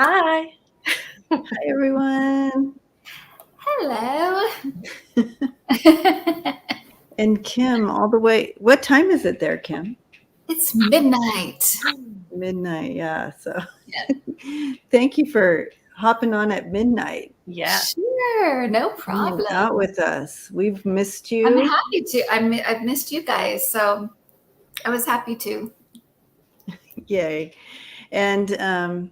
Hi. Hi, everyone. Hello. And Kim, all the way. What time is it there, Kim? It's midnight. Midnight, yeah. So Yeah. thank you for hopping on at midnight. Yeah. Sure, no problem. Hanging out with us. We've missed you. I'm happy to. I've missed you guys, so I was happy to. Yay. And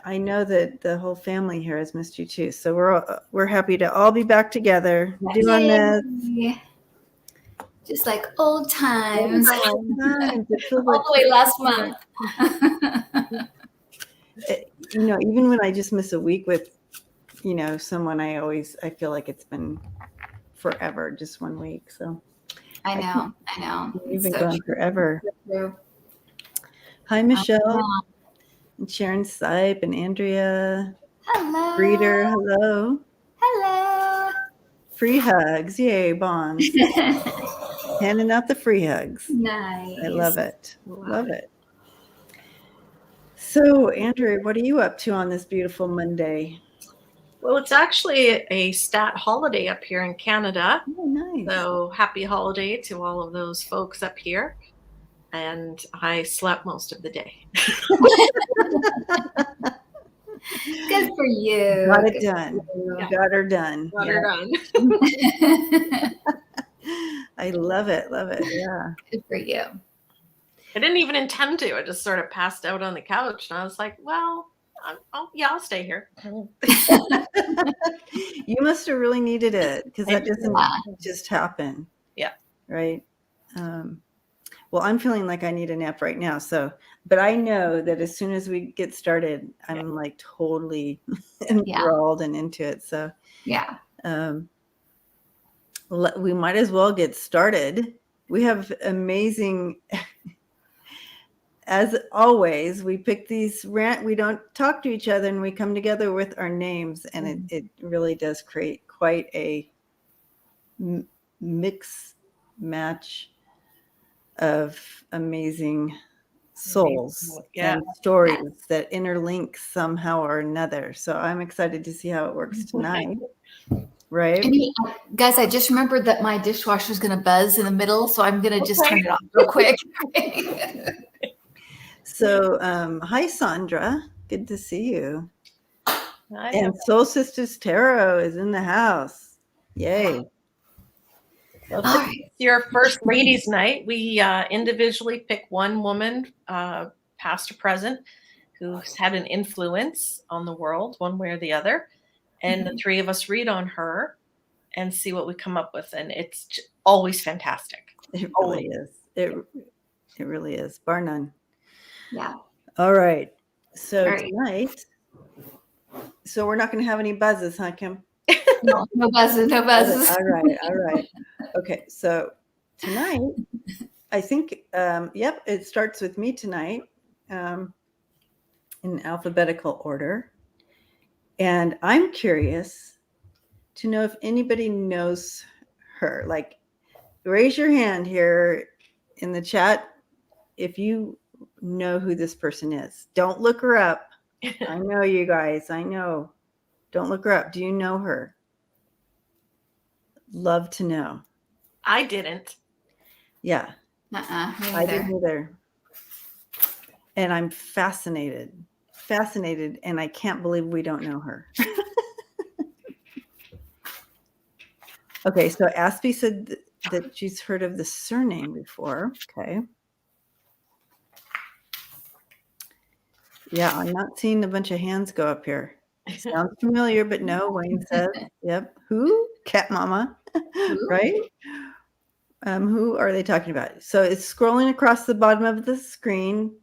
I know that the whole family here has missed you too. So we're happy to all be back together doing this. Just like old times. All the way last month. Even when I just miss a week with, someone, I feel like it's been forever, just 1 week. So I know. You've been gone forever. True. Hi, Michelle. And Sharon Sipe and Andrea. Hello. Reader, hello. Hello. Free hugs. Yay, bonds. Handing out the free hugs. Nice. I love it. Love it. So, Andrea, what are you up to on this beautiful Monday? Well, it's actually a stat holiday up here in Canada. Oh, nice. So happy holiday to all of those folks up here. And I slept most of the day. Good for you. Got it done. Yeah. Got her done. Got her done. I love it. Love it. Yeah. Good for you. I didn't even intend to. I just sort of passed out on the couch. And I was like, well, I'll stay here. You must have really needed it because that doesn't just happen. Yeah. Right. Well, I'm feeling like I need a nap right now. But I know that as soon as we get started, I'm like totally enthralled and into it. So yeah. We might as well get started. We have amazing, as always, we pick these we don't talk to each other and we come together with our names, and it really does create quite a mix match of amazing souls and stories that interlink somehow or another. So I'm excited to see how it works tonight. Right. Guys, I just remembered that my dishwasher is going to buzz in the middle, so I'm going to just turn it off real quick. So, hi, Sondra. Good to see you. Hi. And Soul Sisters Tarot is in the house. Yay. Well, it's your first ladies' night. We individually pick one woman, past or present, who's had an influence on the world one way or the other. And the three of us read on her and see what we come up with. And it's always fantastic. It really is. It really is. Bar none. Yeah. All right. So tonight, so we're not going to have any buzzes, huh, Kim? No buzzes. All right. Okay. So tonight, I think, it starts with me tonight in alphabetical order. And I'm curious to know if anybody knows her. Like, raise your hand here in the chat if you know who this person is. Don't look her up. I know, you guys. I know. Don't look her up. Do you know her? Love to know. I didn't. Yeah. I didn't either. And I'm fascinated, and I can't believe we don't know her. Okay, so Aspie said that she's heard of the surname before. Okay. Yeah, I'm not seeing a bunch of hands go up here. Sounds familiar, but no, Wayne says. Yep. Who? Cat Mama. Right? Who are they talking about? So it's scrolling across the bottom of the screen.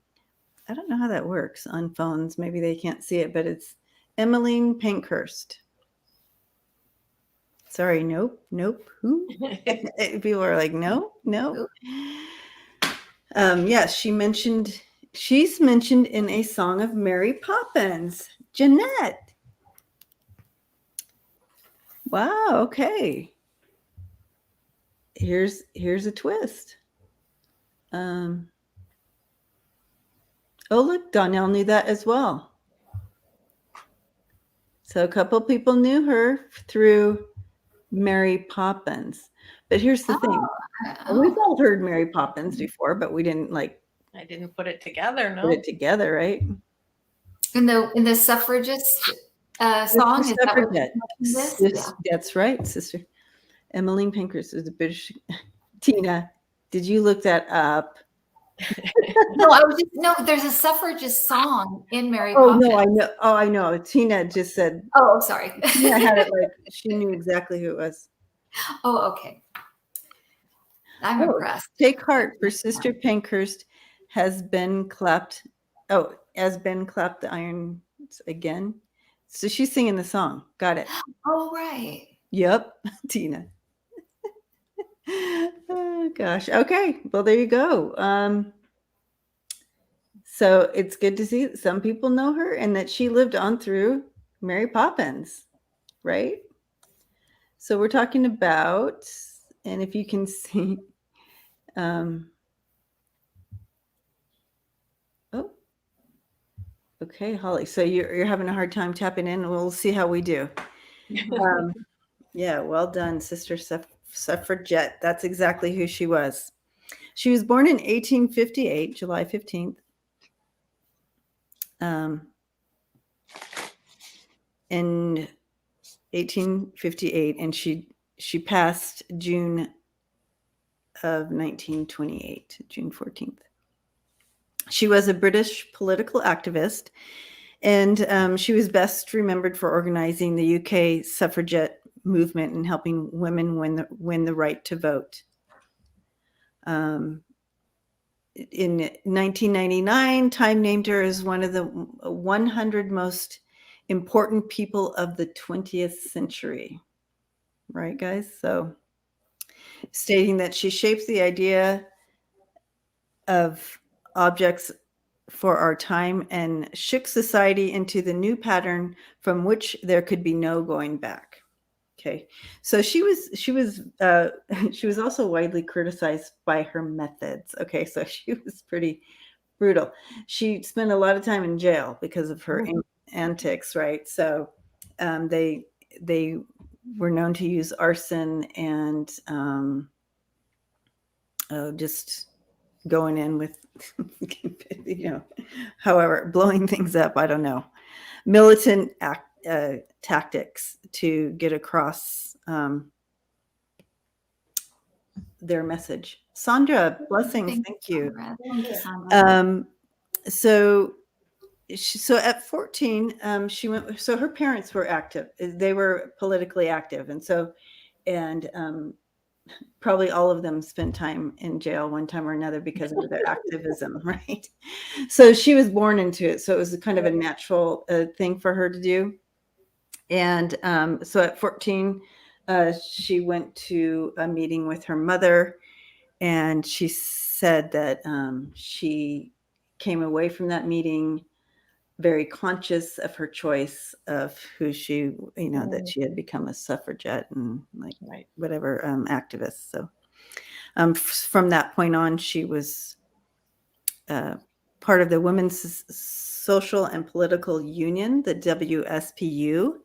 I don't know how that works on phones. Maybe they can't see it, but it's Emmeline Pankhurst. Sorry, nope. Who? People are like, no. Yes, she's mentioned in a song of Mary Poppins. Jeanette. Wow, okay. Here's a twist. Oh, look, Donnell knew that as well. So a couple people knew her through Mary Poppins. But here's the thing. We've all heard Mary Poppins before, but we didn't I didn't put it together, no. put it together, right? In the suffragist song, is that what this? Yeah. That's right, sister. Emmeline Pankhurst is the British. Tina, did you look that up? No, there's a suffragist song in Mary Oh, Poppins. no, I know. Oh, I know. Tina just said. Oh, sorry. Tina had it she knew exactly who it was. Oh, okay. I'm impressed. Take heart, for Sister Pankhurst has been clapped. Oh, has been clapped the irons again. So she's singing the song. Got it. Oh, right. Yep, Tina. Oh, gosh. Okay. Well, there you go. So it's good to see that some people know her and that she lived on through Mary Poppins, right? So we're talking about, and if you can see, oh, okay, Holly. So you're having a hard time tapping in. We'll see how we do. Yeah, well done, Sister Suffragette. That's exactly who she was. She was born in 1858, July 15th. In 1858, and she passed June of 1928, June 14th. She was a British political activist, and she was best remembered for organizing the UK suffragette movement and helping women win the right to vote. In 1999, Time named her as one of the 100 most important people of the 20th century. Right, guys? So stating that she shapes the idea of objects for our time and shook society into the new pattern from which there could be no going back. Okay, so she was also widely criticized by her methods. Okay, so she was pretty brutal. She spent a lot of time in jail because of her antics, right? So they were known to use arson and just going in with, however, blowing things up. I don't know. Militant tactics to get across their message. Sonja, blessings. Thank you. Thank you, Sonja. So at 14, she went. So her parents were active. They were politically active, and probably all of them spent time in jail one time or another because of their activism, right? So she was born into it. So it was kind of a natural thing for her to do. And so at 14, she went to a meeting with her mother, and she said that she came away from that meeting very conscious of her choice of who she, that she had become a suffragette and whatever activist. So from that point on, she was part of the Women's Social and Political Union, the WSPU,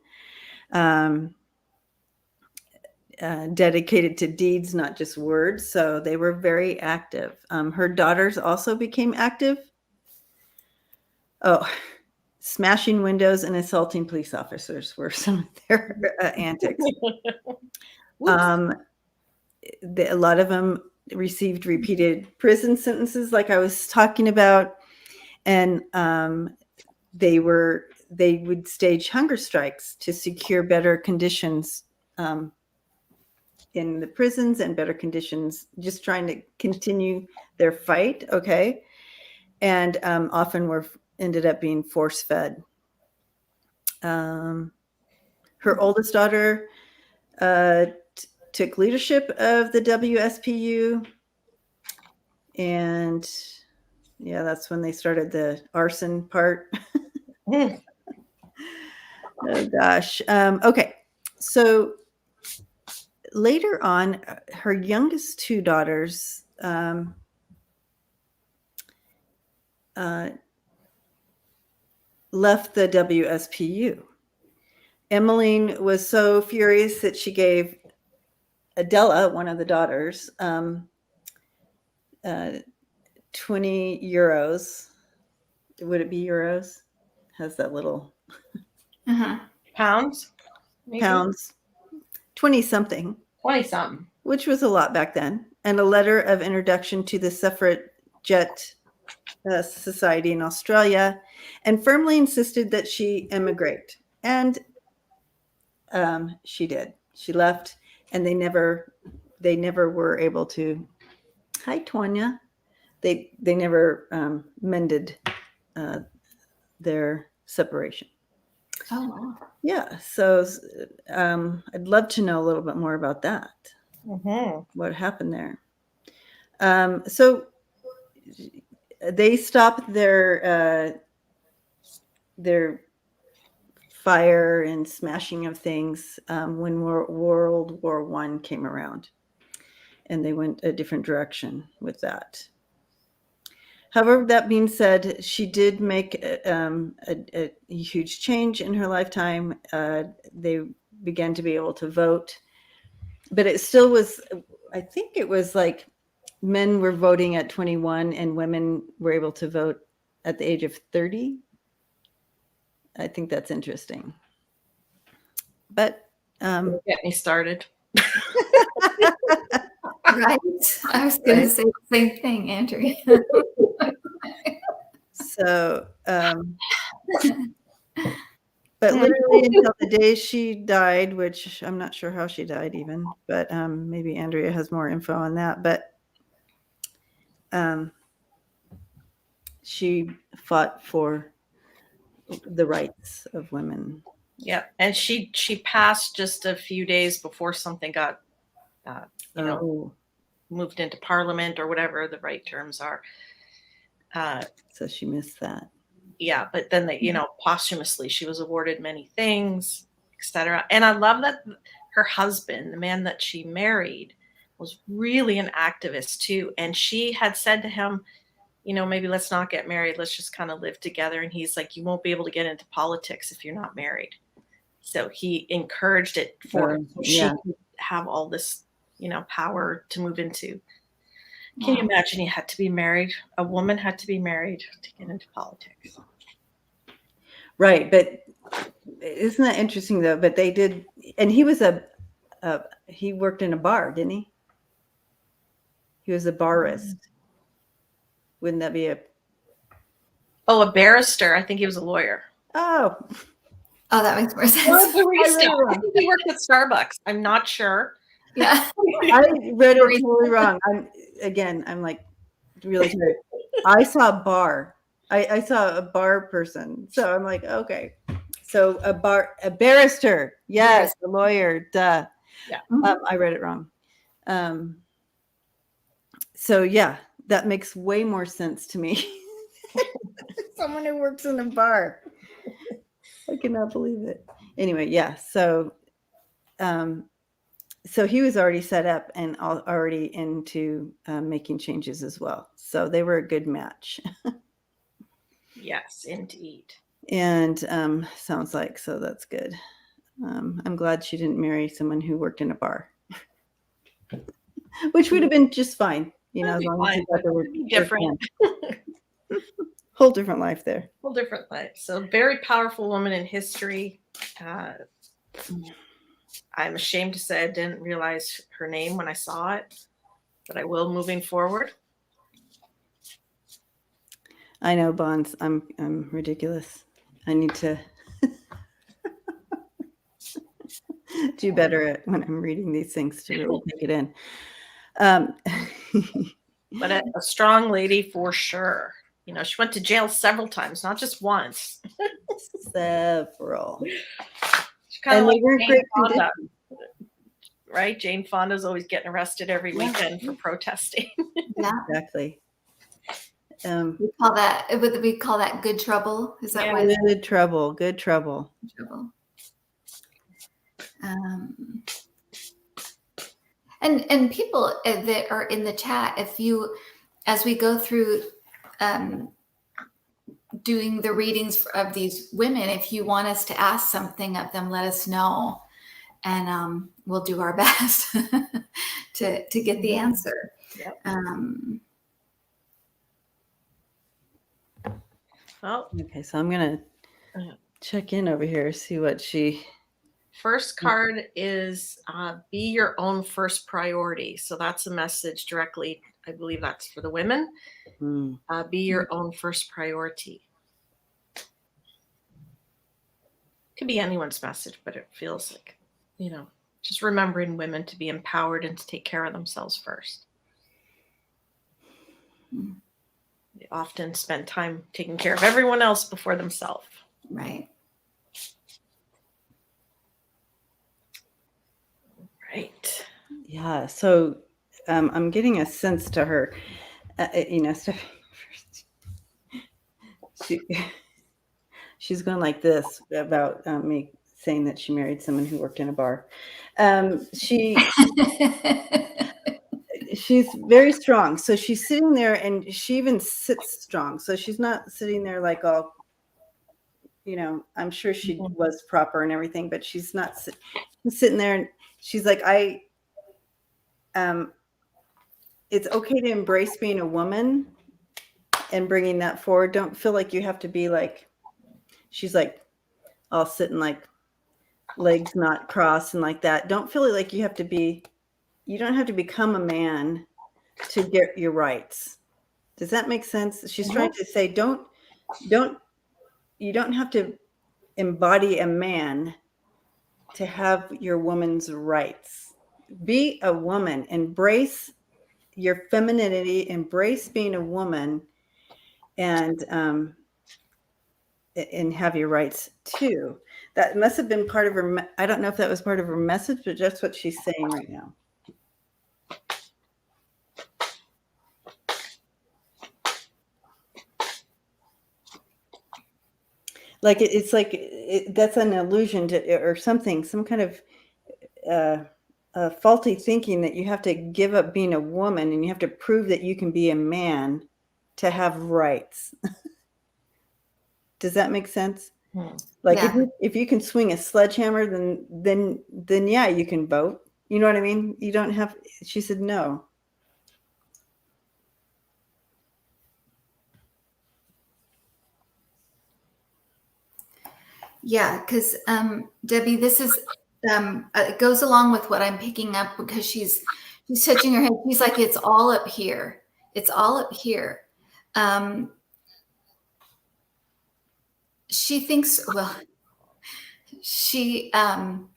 dedicated to deeds, not just words. So they were very active. Her daughters also became active. Oh, smashing windows and assaulting police officers were some of their antics. A lot of them received repeated prison sentences, like I was talking about, and they would stage hunger strikes to secure better conditions in the prisons and better conditions, just trying to continue their fight. Okay, and often ended up being force fed. Her oldest daughter took leadership of the WSPU, and that's when they started the arson part. Oh gosh. Okay, so later on, her youngest two daughters left the WSPU, Emmeline was so furious that she gave Adela, one of the daughters, 20 euros. Would it be euros? Has that little Pounds? Maybe? Pounds. 20 something. 20 something. Which was a lot back then. And a letter of introduction to the suffragette society in Australia, and firmly insisted that she emigrate. And she did. She left, and they never were able to. Hi, Tonya. They never mended their separation. Oh, wow. Yeah. So I'd love to know a little bit more about that. What happened there? So they stopped their fire and smashing of things when World War I came around, and they went a different direction with that. However, that being said, she did make a huge change in her lifetime. They began to be able to vote, but it still was, I think it was like men were voting at 21 and women were able to vote at the age of 30. I think that's interesting. But get me started. Right. I was going to say the same thing, Andrea. So, but literally until the day she died, which I'm not sure how she died even, but maybe Andrea has more info on that. But she fought for the rights of women. Yeah, and she passed just a few days before something got, moved into Parliament or whatever the right terms are. So she missed that. Yeah, but then posthumously she was awarded many things, etc. And I love that her husband, the man that she married, was really an activist too. And she had said to him, maybe let's not get married. Let's just kind of live together. And he's like, you won't be able to get into politics if you're not married. So he encouraged it for her. So she could have all this, power to move into. Can you imagine you had to be married? A woman had to be married to get into politics. Right. But isn't that interesting though? But they did. And he was he worked in a bar, didn't he? He was a barist. Wouldn't that be a barrister? I think he was a lawyer. Oh, that makes more sense. I think he worked at Starbucks. I'm not sure. Yeah. I read it totally wrong. I'm like really tired. I saw a bar. I saw a bar person. So I'm like, okay. So a barrister. Yes, a lawyer. Duh. Yeah. I read it wrong. So yeah, that makes way more sense to me. Someone who works in a bar. I cannot believe it. Anyway, yeah. So so he was already set up and already into making changes as well. So they were a good match. Yes, indeed. And sounds like, so that's good. I'm glad she didn't marry someone who worked in a bar, which would have been just fine. As long as you got the work different. Whole different life there. Whole different life. So very powerful woman in history. I'm ashamed to say I didn't realize her name when I saw it, but I will moving forward. I know, Bonds. I'm ridiculous. I need to do better at when I'm reading these things to really take it in. But a strong lady for sure. She went to jail several times, not just once. Several. She's kind of like Jane Fonda, right? Jane Fonda's always getting arrested every weekend for protesting. Yeah, exactly. We call that good trouble. Is that what? Good trouble. Good trouble. Good trouble. And people that are in the chat, as we go through doing the readings of these women, if you want us to ask something of them, let us know. And we'll do our best to get the answer. Yep. Well, okay, so I'm gonna check in over here, see what she. First card is be your own first priority. So that's a message directly. I believe that's for the women. Be your own first priority. Could be anyone's message, but it feels like, just remembering women to be empowered and to take care of themselves first. They often spend time taking care of everyone else before themselves. Right. Right. Yeah. So I'm getting a sense to her, she's going like this about me saying that she married someone who worked in a bar. She's very strong. So she's sitting there, and she even sits strong. So she's not sitting there like all, I'm sure she was proper and everything, but she's not sitting there, and she's like, it's okay to embrace being a woman and bringing that forward. Don't feel like you have to be like, she's like all sitting like legs not crossed and like that. Don't feel like you don't have to become a man to get your rights. Does that make sense? She's trying to say, you don't have to embody a man to have your woman's rights. Be a woman, embrace your femininity, embrace being a woman, and have your rights too. That must have been part of her. I don't know if that was part of her message, but that's what she's saying right now. Like it's like that's an allusion to or something, some kind of faulty thinking that you have to give up being a woman and you have to prove that you can be a man to have rights. Does that make sense? Like if you can swing a sledgehammer, then yeah, you can vote. You know what I mean? You don't have. She said no. Yeah, because Debbie, this is it goes along with what I'm picking up, because she's touching her head. She's like, it's all up here. It's all up here. She thinks, well, she and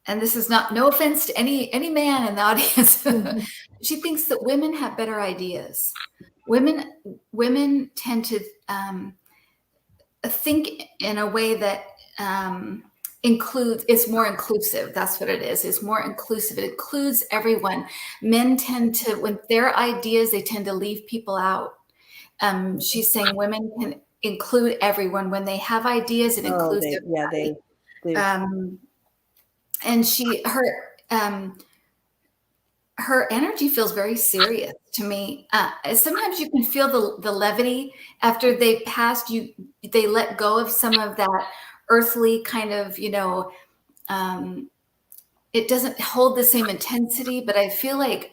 this is no offense to any man in the audience. She thinks that women have better ideas. Women tend to think in a way that is more inclusive. That's what it is. It's more inclusive. It includes everyone. Men tend to, when their ideas, they tend to leave people out. She's saying women can include everyone when they have ideas. It includes everybody. And her energy feels very serious to me. Sometimes you can feel the levity after they passed. They let go of some of that earthly kind of, it doesn't hold the same intensity, but I feel like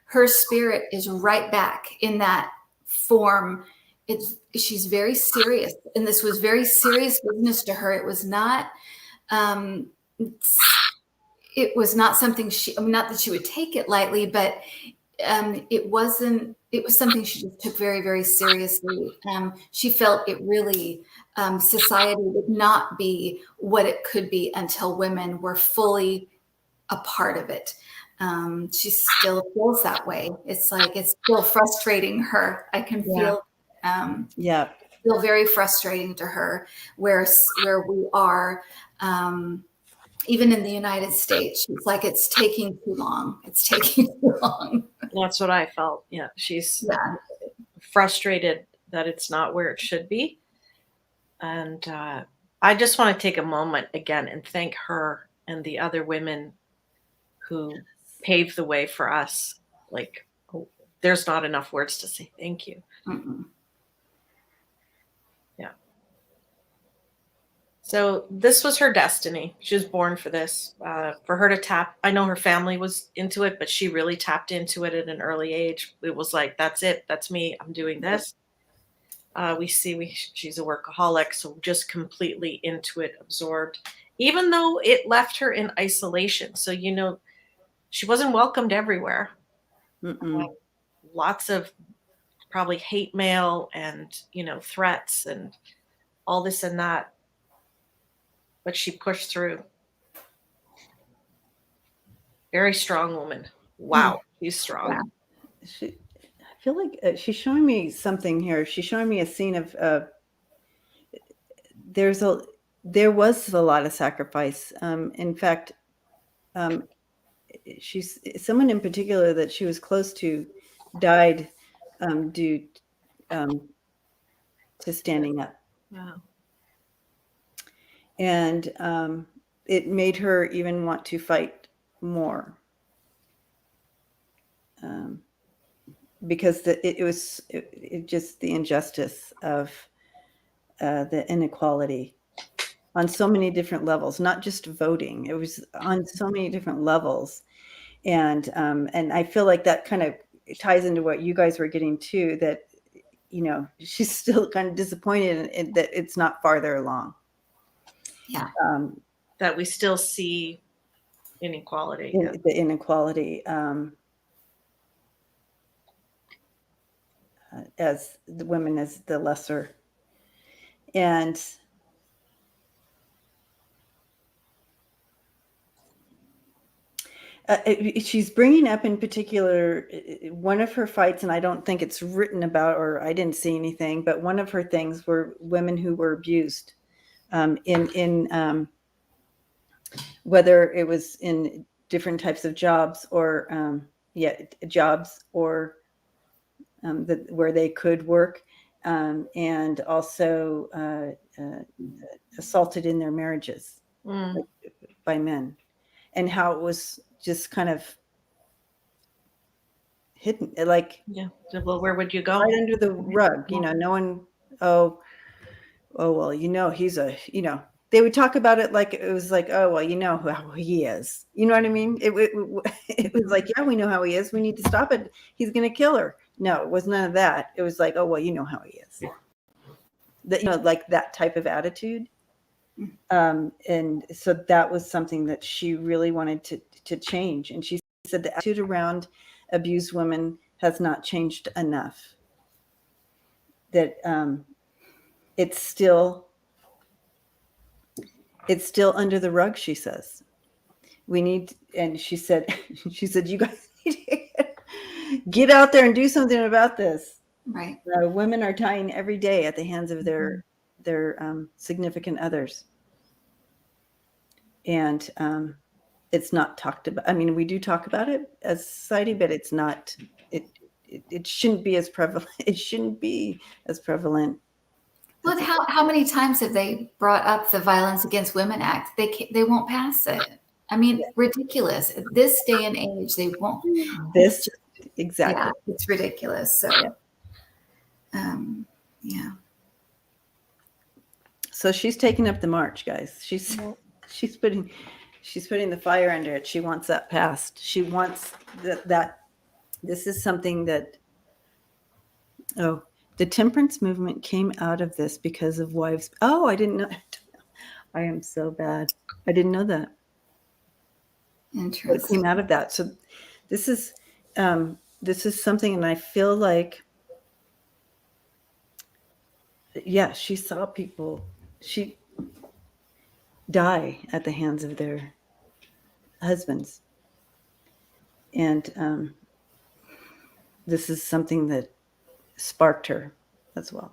her spirit is right back in that form. She's very serious, and this was very serious business to her. It was not. It was not something not that she would take it lightly, but it was something she just took very, very seriously. She felt it really, society would not be what it could be until women were fully a part of it. She still feels that way. It's like, it's still frustrating her. I can feel, feel very frustrating to her where we are, even in the United States. She's like, it's taking too long. It's taking too long. That's what I felt. Yeah. She's frustrated that it's not where it should be. And I just want to take a moment again and thank her and the other women who paved the way for us. Like, there's not enough words to say thank you. Yeah. So this was her destiny. She was born for this. For her to tap, I know her family was into it, but she really tapped into it at an early age. It was like, that's it. That's me. I'm doing this. She's a workaholic, so just completely into it, absorbed, even though it left her in isolation. So, she wasn't welcomed everywhere. Lots of probably hate mail and, threats and all this and that. But she pushed through. Very strong woman. Wow. She's strong. Yeah. I feel like she's showing me something here. She's showing me a scene of there was a lot of sacrifice. In fact, she's someone in particular that she was close to died due to standing up. Wow. And it made her even want to fight more. Because it was just the injustice of the inequality on so many different levels, not just voting. It was on so many different levels. And I feel like that kind of ties into what you guys were getting to, that, she's still kind of disappointed in that it's not farther along. Yeah. That we still see inequality. The inequality. As the women as the lesser. And she's bringing up in particular one of her fights, and I don't think it's written about, or I didn't see anything, but one of her things were women who were abused in whether it was in different types of jobs or jobs or where they could work, and also assaulted in their marriages by men, and how it was just kind of hidden, like, well, where would you go? Right under the rug, no one. Oh well, he's they would talk about it like it was like, oh well, how he is, you know what I mean? It was like, yeah, we know how he is, we need to stop it, he's gonna kill her. No, it was none of that. It was like, oh well, how he is, that like that type of attitude. And so that was something that she really wanted to change. And she said the attitude around abused women has not changed enough. That it's still under the rug, she says. We need, and she said, you guys need to get out there and do something about this. Right. Women are dying every day at the hands of their significant others. And it's not talked about. I mean, we do talk about it as society, but it's not. It shouldn't be as prevalent. It shouldn't be as prevalent. Well, how many times have they brought up the Violence Against Women Act? They won't pass it. I mean, ridiculous. At this day and age, they won't. Exactly. Yeah, it's ridiculous. So, yeah. So she's taking up the march, guys. She's putting the fire under it. She wants that passed. She wants that this is something that, the temperance movement came out of this because of wives. Oh, I didn't know. I am so bad. I didn't know that. Interesting. It came out of that. So this is something, and I feel like, she saw people die at the hands of their husbands. And this is something that sparked her as well.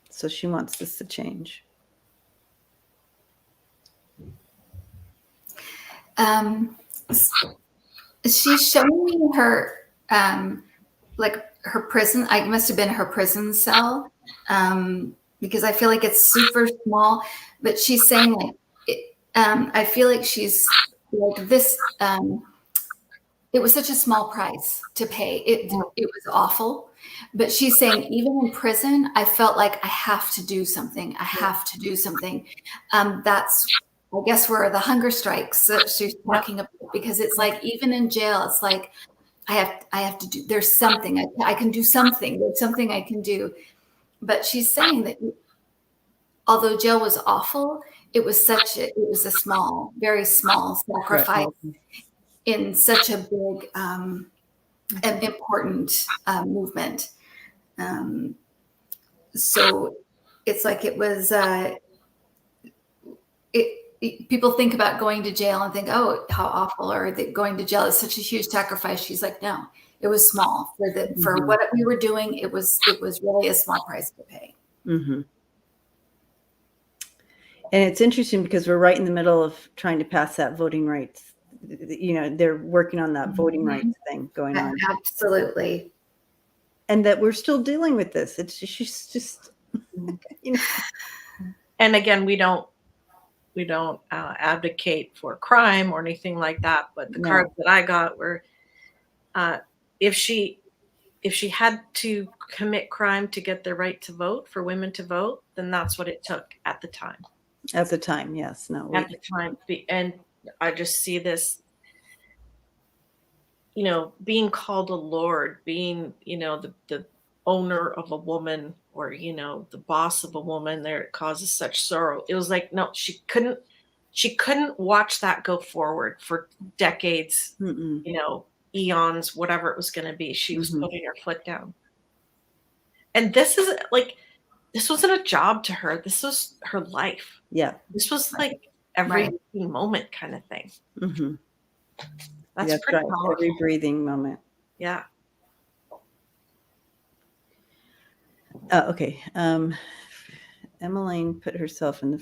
So she wants this to change. She's showing me her, like her prison. I must have been her prison cell, because I feel like it's super small. But she's saying like, I feel like she's like this. it was such a small price to pay. It was awful. But she's saying, even in prison, I felt like I have to do something. I have to do something. That's, I guess, where the hunger strikes that she's talking about, because it's like, even in jail, it's like, I have to do, there's something, I can do something. There's something I can do. But she's saying that although jail was awful, it was a small, very small sacrifice in such a big and important movement. So it's like it was, people think about going to jail and think, oh, how awful, or that going to jail is such a huge sacrifice. She's like, no, it was small for what we were doing. It was really a small price to pay. Mm-hmm. And it's interesting because we're right in the middle of trying to pass that voting rights. You know, they're working on that voting rights thing going on. Absolutely. And that we're still dealing with this. It's just you know. And again, we don't advocate for crime or anything like that. But the cards that I got were, if she had to commit crime to get the right to vote, for women to vote, then that's what it took at the time. At the time, yes. No. At the time. And I just see this, you know, being called a lord, being, you know, the owner of a woman, or, you know, the boss of a woman, there, it causes such sorrow. It was like, no, she couldn't watch that go forward for decades, you know, eons, whatever it was going to be. She was putting her foot down. And this is like, this wasn't a job to her. This was her life. Yeah. This was like every moment kind of thing. Mm-hmm. That's pretty powerful. Every breathing moment. Yeah. Okay. Emmeline put herself in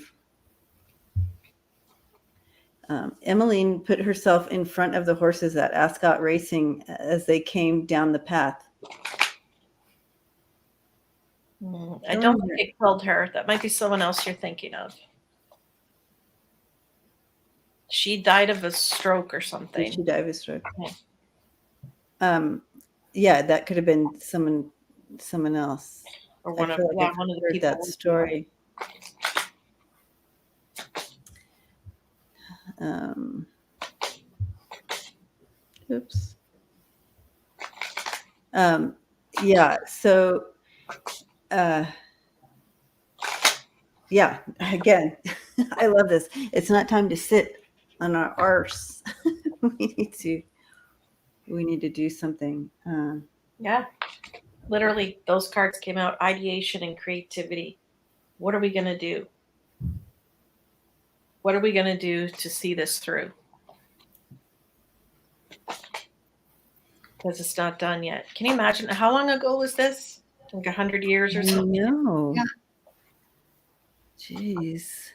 Emmeline put herself in front of the horses at Ascot Racing as they came down the path. I don't think it killed her. That might be someone else you're thinking of. She died of a stroke or something. She died of a stroke. Yeah, that could have been someone else. Or one of the people. That story. Oops. Yeah. So. Yeah. Again, I love this. It's not time to sit on our arse. we need to do something. Yeah. Literally, those cards came out, ideation and creativity. What are we going to do? What are we going to do to see this through? Because it's not done yet. Can you imagine? How long ago was this? Like 100 years or something? No. Yeah. Jeez.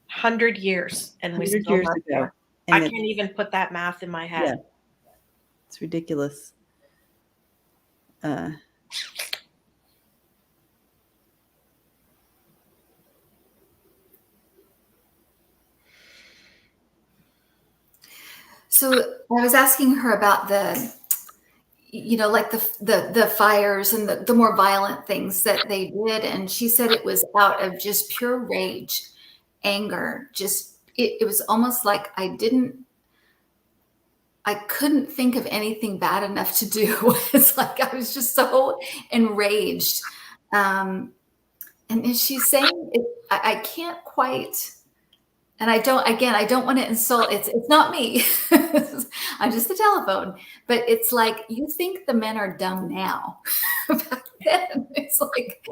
100 years. And we still years ago. I can't even put that math in my head. Yeah. It's ridiculous. So I was asking her about the, you know, like the fires and the more violent things that they did. And she said it was out of just pure rage, anger. Just, it was almost like I couldn't think of anything bad enough to do. It's like I was just so enraged. And she's saying, I can't quite, and I don't want to insult. It's not me. I'm just the telephone. But it's like, you think the men are dumb now. Back then, it's like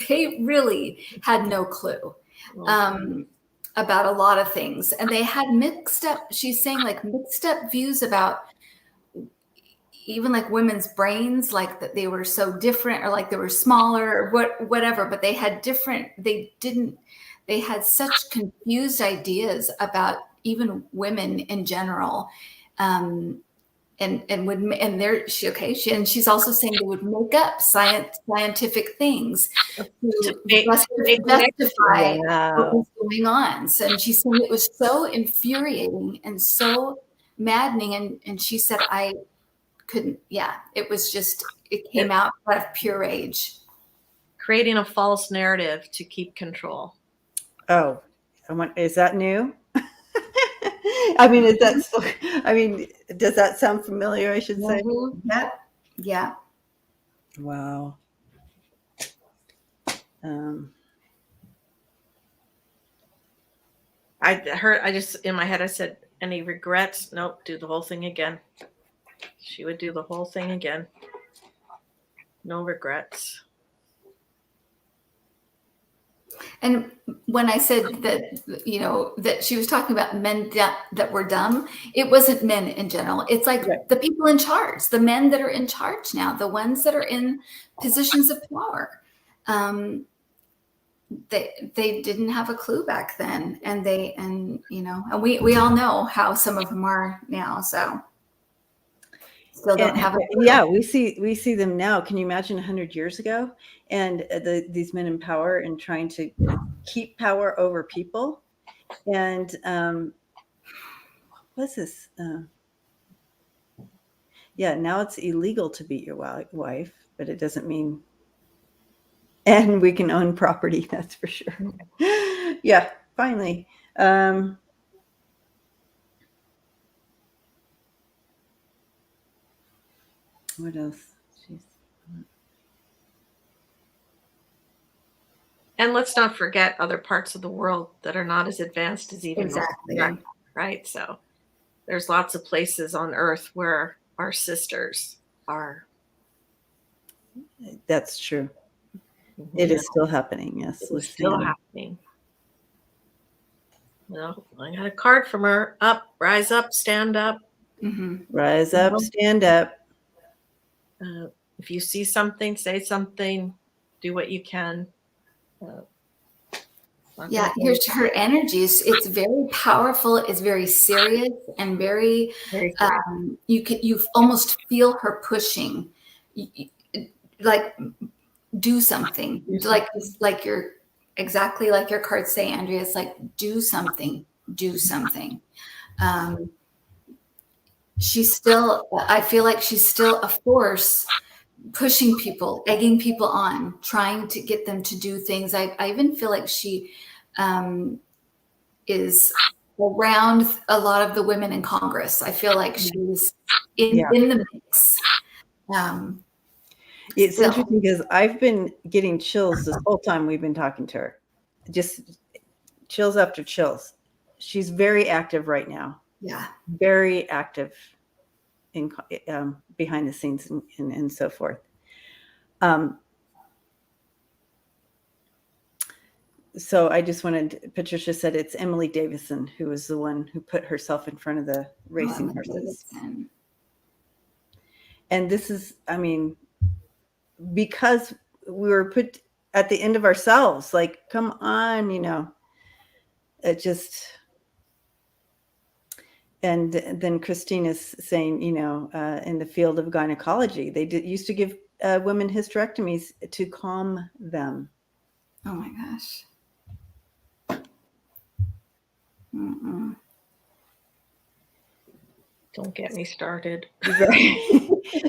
they really had no clue about a lot of things. And they had mixed up, she's saying, like mixed up views about even like women's brains, like that they were so different, or like they were smaller, or whatever, but they had different, they had such confused ideas about even women in general. And she's also saying they would make up scientific things to justify what was going on. So, and she's saying it was so infuriating and so maddening. And she said, I couldn't, it was just, it came out of pure rage. Creating a false narrative to keep control. Oh, is that new? I mean, does that sound familiar, I should say? Yeah. Wow. I just, in my head, I said, any regrets? Nope, do the whole thing again. She would do the whole thing again. No regrets. And when I said that, that she was talking about men that were dumb, it wasn't men in general. It's like the people in charge, the men that are in charge now, the ones that are in positions of power. They didn't have a clue back then, and we all know how some of them are now. So still don't have a clue. Yeah, we see them now. Can you imagine 100 years ago? And these men in power and trying to keep power over people. And what's this? Now it's illegal to beat your wife, but it doesn't mean. And we can own property, that's for sure. Yeah, finally. What else? And let's not forget other parts of the world that are not as advanced as even exactly right. So there's lots of places on Earth where our sisters are. That's true. It is still happening. Yes, it's still happening. Well, I got a card from her. Rise up, stand up. Mm-hmm. Rise up, stand up. If you see something, say something. Do what you can. Here's her energies. It's very powerful. It's very serious and very. You almost feel her pushing, like do something. Like you're exactly like your cards say, Andrea. It's like do something. Do something. She's still. I feel like she's still a force. Pushing people, egging people on, trying to get them to do things. I even feel like she is around a lot of the women in Congress. I feel like she's in the mix. It's interesting because I've been getting chills this whole time we've been talking to her. Just chills after chills. She's very active right now. Yeah. Very active in behind the scenes and so forth. So I just wanted, Patricia said it's Emily Davison who was the one who put herself in front of the racing horses. And this is, because we were put at the end of ourselves, like, come on, it just. And then Christine is saying, in the field of gynecology, they used to give women hysterectomies to calm them. Oh my gosh. Mm-mm. Don't get me started.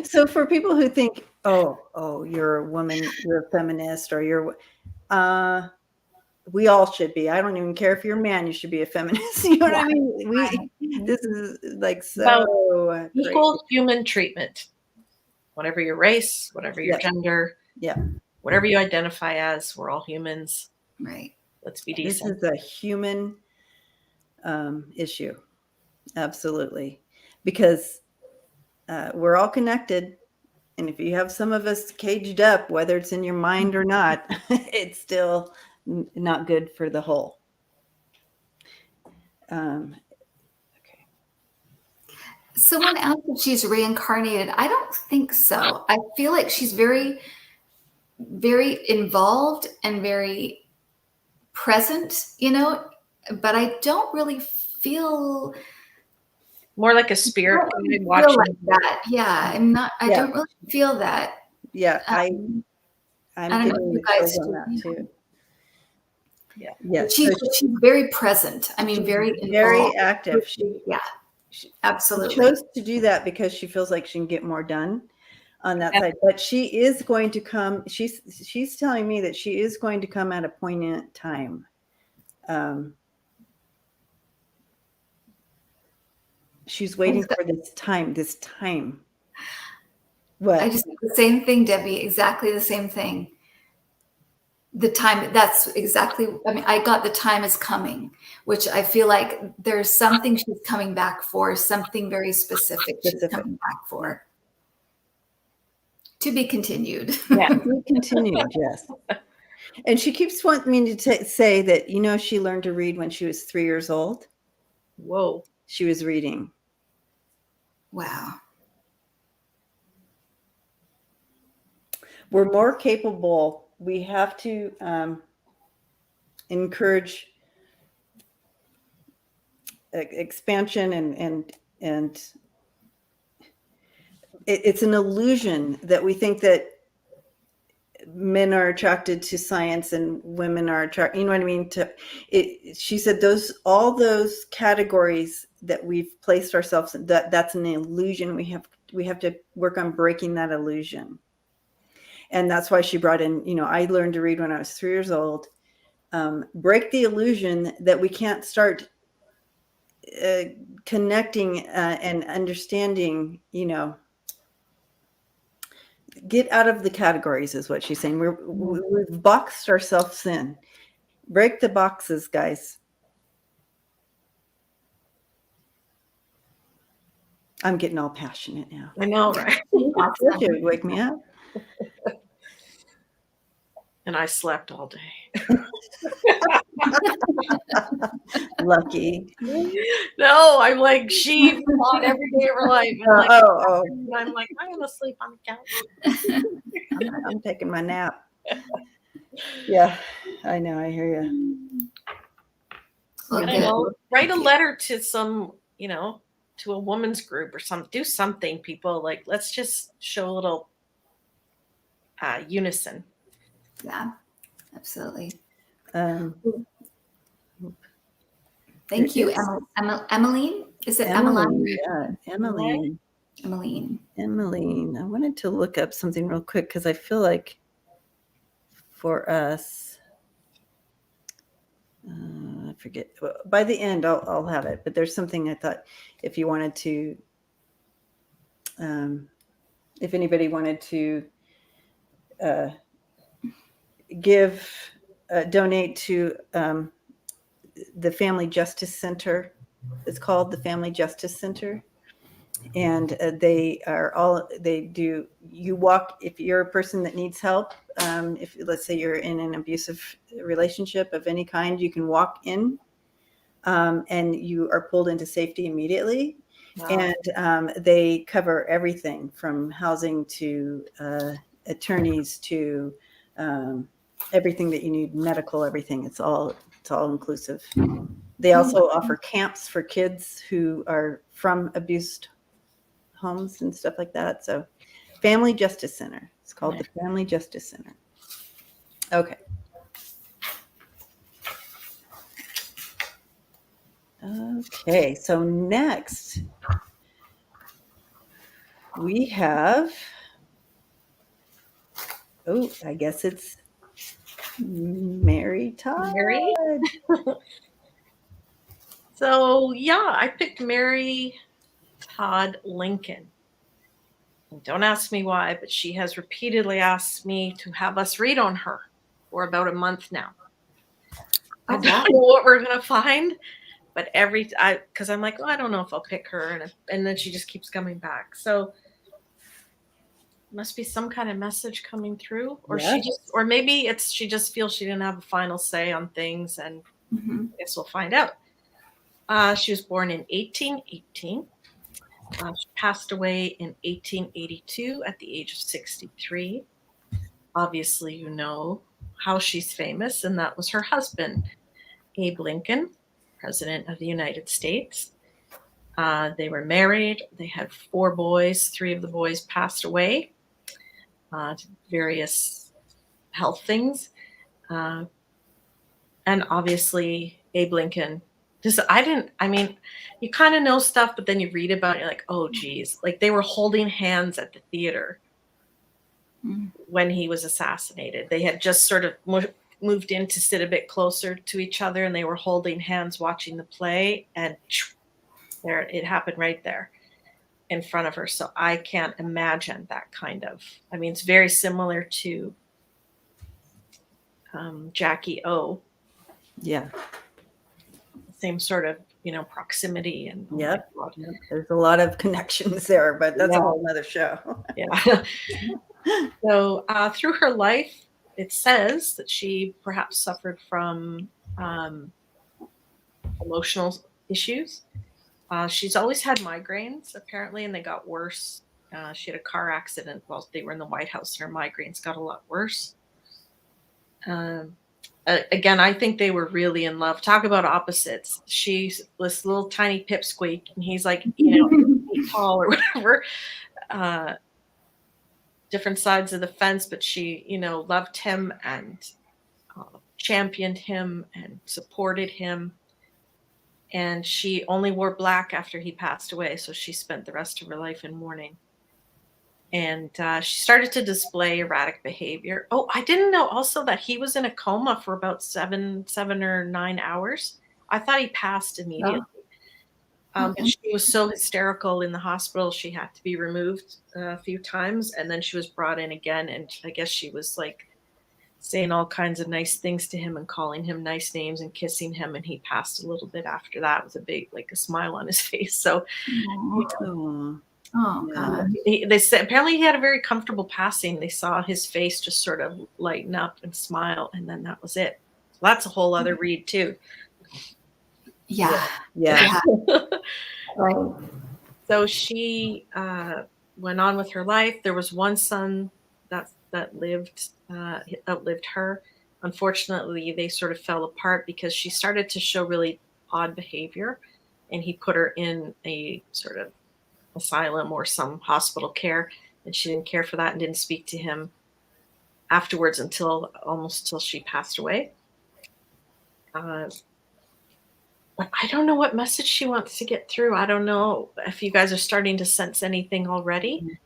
So for people who think, oh, you're a woman, you're a feminist, or we all should be. I don't even care if you're a man, you should be a feminist. You know what I mean? This is like so equal human treatment. Whatever your race, whatever your gender, whatever you identify as, we're all humans. Right. Let's be decent. This is a human issue. Absolutely. Because we're all connected. And if you have some of us caged up, whether it's in your mind or not, it's still not good for the whole. Okay. Someone asked if she's reincarnated. I don't think so. I feel like she's very, very involved and very present, but I don't really feel more like a spirit. Feel like that. Yeah, I don't really feel that. Yeah, I'm getting the chills on that too. Yeah. She's very present. Very involved. Very active. Absolutely. She chose to do that because she feels like she can get more done on that side. But she is going to come. She's telling me that she is going to come at a poignant time. She's waiting for this time. What? I just the same thing, Debbie. Exactly the same thing. The time, that's exactly, I mean, I got the time is coming, which I feel like there's something she's coming back for, something very specific she's coming back for. To be continued. Yeah. To be continued, yes. And she keeps wanting me to say that, you know, she learned to read when she was 3 years old. Whoa. She was reading. Wow. We're more capable. We have to encourage expansion and it's an illusion that we think that men are attracted to science and women are attracted, you know what I mean? She said all those categories that we've placed ourselves in, that's an illusion. We have to work on breaking that illusion. And that's why she brought in, you know, I learned to read when I was 3 years old. Break the illusion that we can't start connecting and understanding, you know, get out of the categories is what she's saying. We've boxed ourselves in. Break the boxes, guys. I'm getting all passionate now. I know, right? Awesome. It would wake me up. And I slept all day. Lucky. No, I'm like, she fought every day of her life. And I'm like, I'm gonna sleep on the couch. I'm taking my nap. Yeah, I know. I hear you. Well, I know. Write a letter to some, you know, to a woman's group or something. Do something, people. Like, let's just show a little unison. Yeah, absolutely. Thank you, Emmeline. Is it Emmeline? Yeah, Emmeline. I wanted to look up something real quick because I feel like for us, I forget. By the end, I'll have it. But there's something I thought if you wanted to, if anybody wanted to donate to the Family Justice Center. It's called the Family Justice Center. And you walk, if you're a person that needs help, if let's say you're in an abusive relationship of any kind, you can walk in and you are pulled into safety immediately. Wow. And they cover everything from housing to attorneys to everything that you need, medical, everything. It's all inclusive. They also offer camps for kids who are from abused homes and stuff like that. So Family Justice Center. It's called the Family Justice Center. Okay. Okay, so next we have, I guess it's Mary Todd. Mary? So, yeah, I picked Mary Todd Lincoln. Don't ask me why, but she has repeatedly asked me to have us read on her for about a month now. I don't know what we're going to find, but because I'm like, I don't know if I'll pick her. And then she just keeps coming back. So must be some kind of message coming through, or or maybe she just feels she didn't have a final say on things, and I guess we'll find out. She was born in 1818. She passed away in 1882 at the age of 63. Obviously, you know how she's famous, and that was her husband, Abe Lincoln, President of the United States. They were married. They had 4 boys. 3 of the boys passed away to various health things. And obviously, Abe Lincoln I mean, you kind of know stuff, but then you read about it, you're like, oh, geez. Like they were holding hands at the theater when he was assassinated. They had just sort of moved in to sit a bit closer to each other, and they were holding hands watching the play, and there it happened right there in front of her. So I can't imagine that kind of, I mean, it's very similar to Jackie O. Yeah. Same sort of, proximity and Yep. There's a lot of connections there, but that's a whole nother show. Yeah. So through her life, it says that she perhaps suffered from emotional issues. She's always had migraines, apparently, and they got worse. She had a car accident while they were in the White House, and her migraines got a lot worse. Again, I think they were really in love. Talk about opposites. She's this little tiny pipsqueak, and he's like, 8 feet tall or whatever. Different sides of the fence, but she, loved him and championed him and supported him. And she only wore black after he passed away, so she spent the rest of her life in mourning. And she started to display erratic behavior. Oh, I didn't know also that he was in a coma for about 7 or 9 hours. I thought he passed immediately. But she was so hysterical in the hospital, she had to be removed a few times, and then she was brought in again. And I guess she was like saying all kinds of nice things to him and calling him nice names and kissing him. And he passed a little bit after that with a smile on his face. So, God. They said apparently he had a very comfortable passing. They saw his face just sort of lighten up and smile, and then that was it. So that's a whole other read too. Yeah. Right. So she went on with her life. There was one son that outlived her. Unfortunately, they sort of fell apart because she started to show really odd behavior, and he put her in a sort of asylum or some hospital care, and she didn't care for that and didn't speak to him afterwards almost till she passed away. But I don't know what message she wants to get through. I don't know if you guys are starting to sense anything already,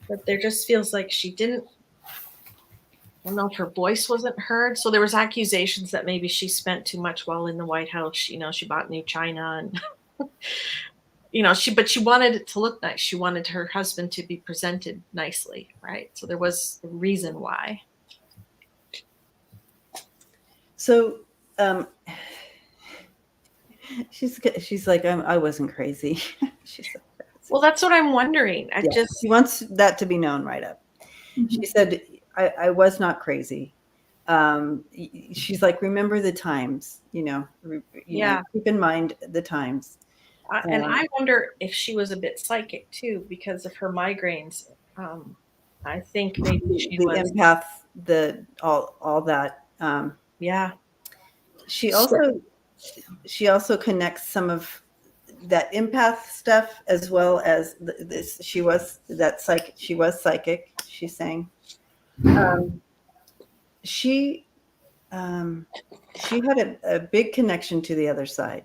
but there just feels like she didn't. I don't know if her voice wasn't heard. So there was accusations that maybe she spent too much while in the White House. She bought new china and but she wanted it to look nice. She wanted her husband to be presented nicely, right? So there was a reason why. So she's like, I wasn't crazy. She's so crazy. Well, that's what I'm wondering. She wants that to be known right up. She said, I was not crazy. She's like, remember the times, keep in mind the times. And I wonder if she was a bit psychic too, because of her migraines. I think maybe she was the empath, all that. Yeah. She also connects some of that empath stuff as well as this. She was psychic. She's saying, she had a big connection to the other side.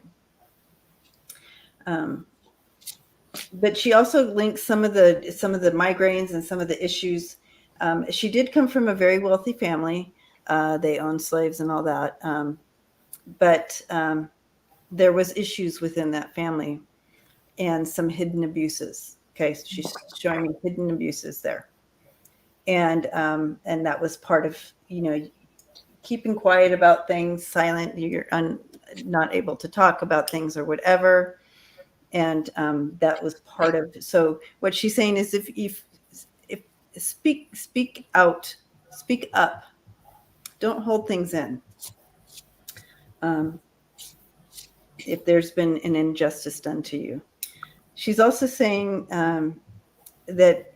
But she also links some of the migraines and some of the issues. She did come from a very wealthy family. They owned slaves and all that. But there was issues within that family and some hidden abuses. Okay, so she's showing me hidden abuses there. And that was part of, keeping quiet about things, silent, you're not able to talk about things or whatever. And that was part of. So what she's saying is, if speak out, speak up, don't hold things in. If there's been an injustice done to you. She's also saying that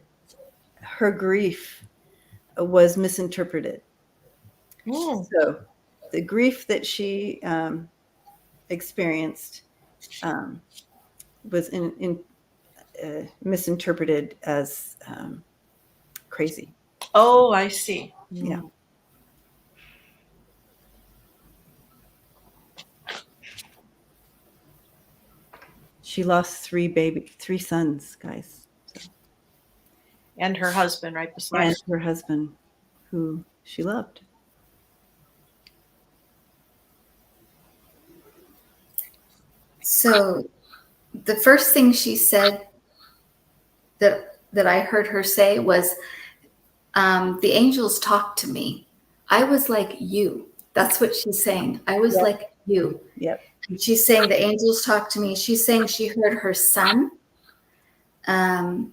her grief was misinterpreted. So the grief that she experienced was misinterpreted as crazy. Oh, I see. Yeah. she lost three sons, guys. So. And her husband right beside and her husband, who she loved. So the first thing she said that I heard her say was, the angels talked to me. I was like you. That's what she's saying. I was like you. Yep. And she's saying the angels talked to me. She's saying she heard her son. And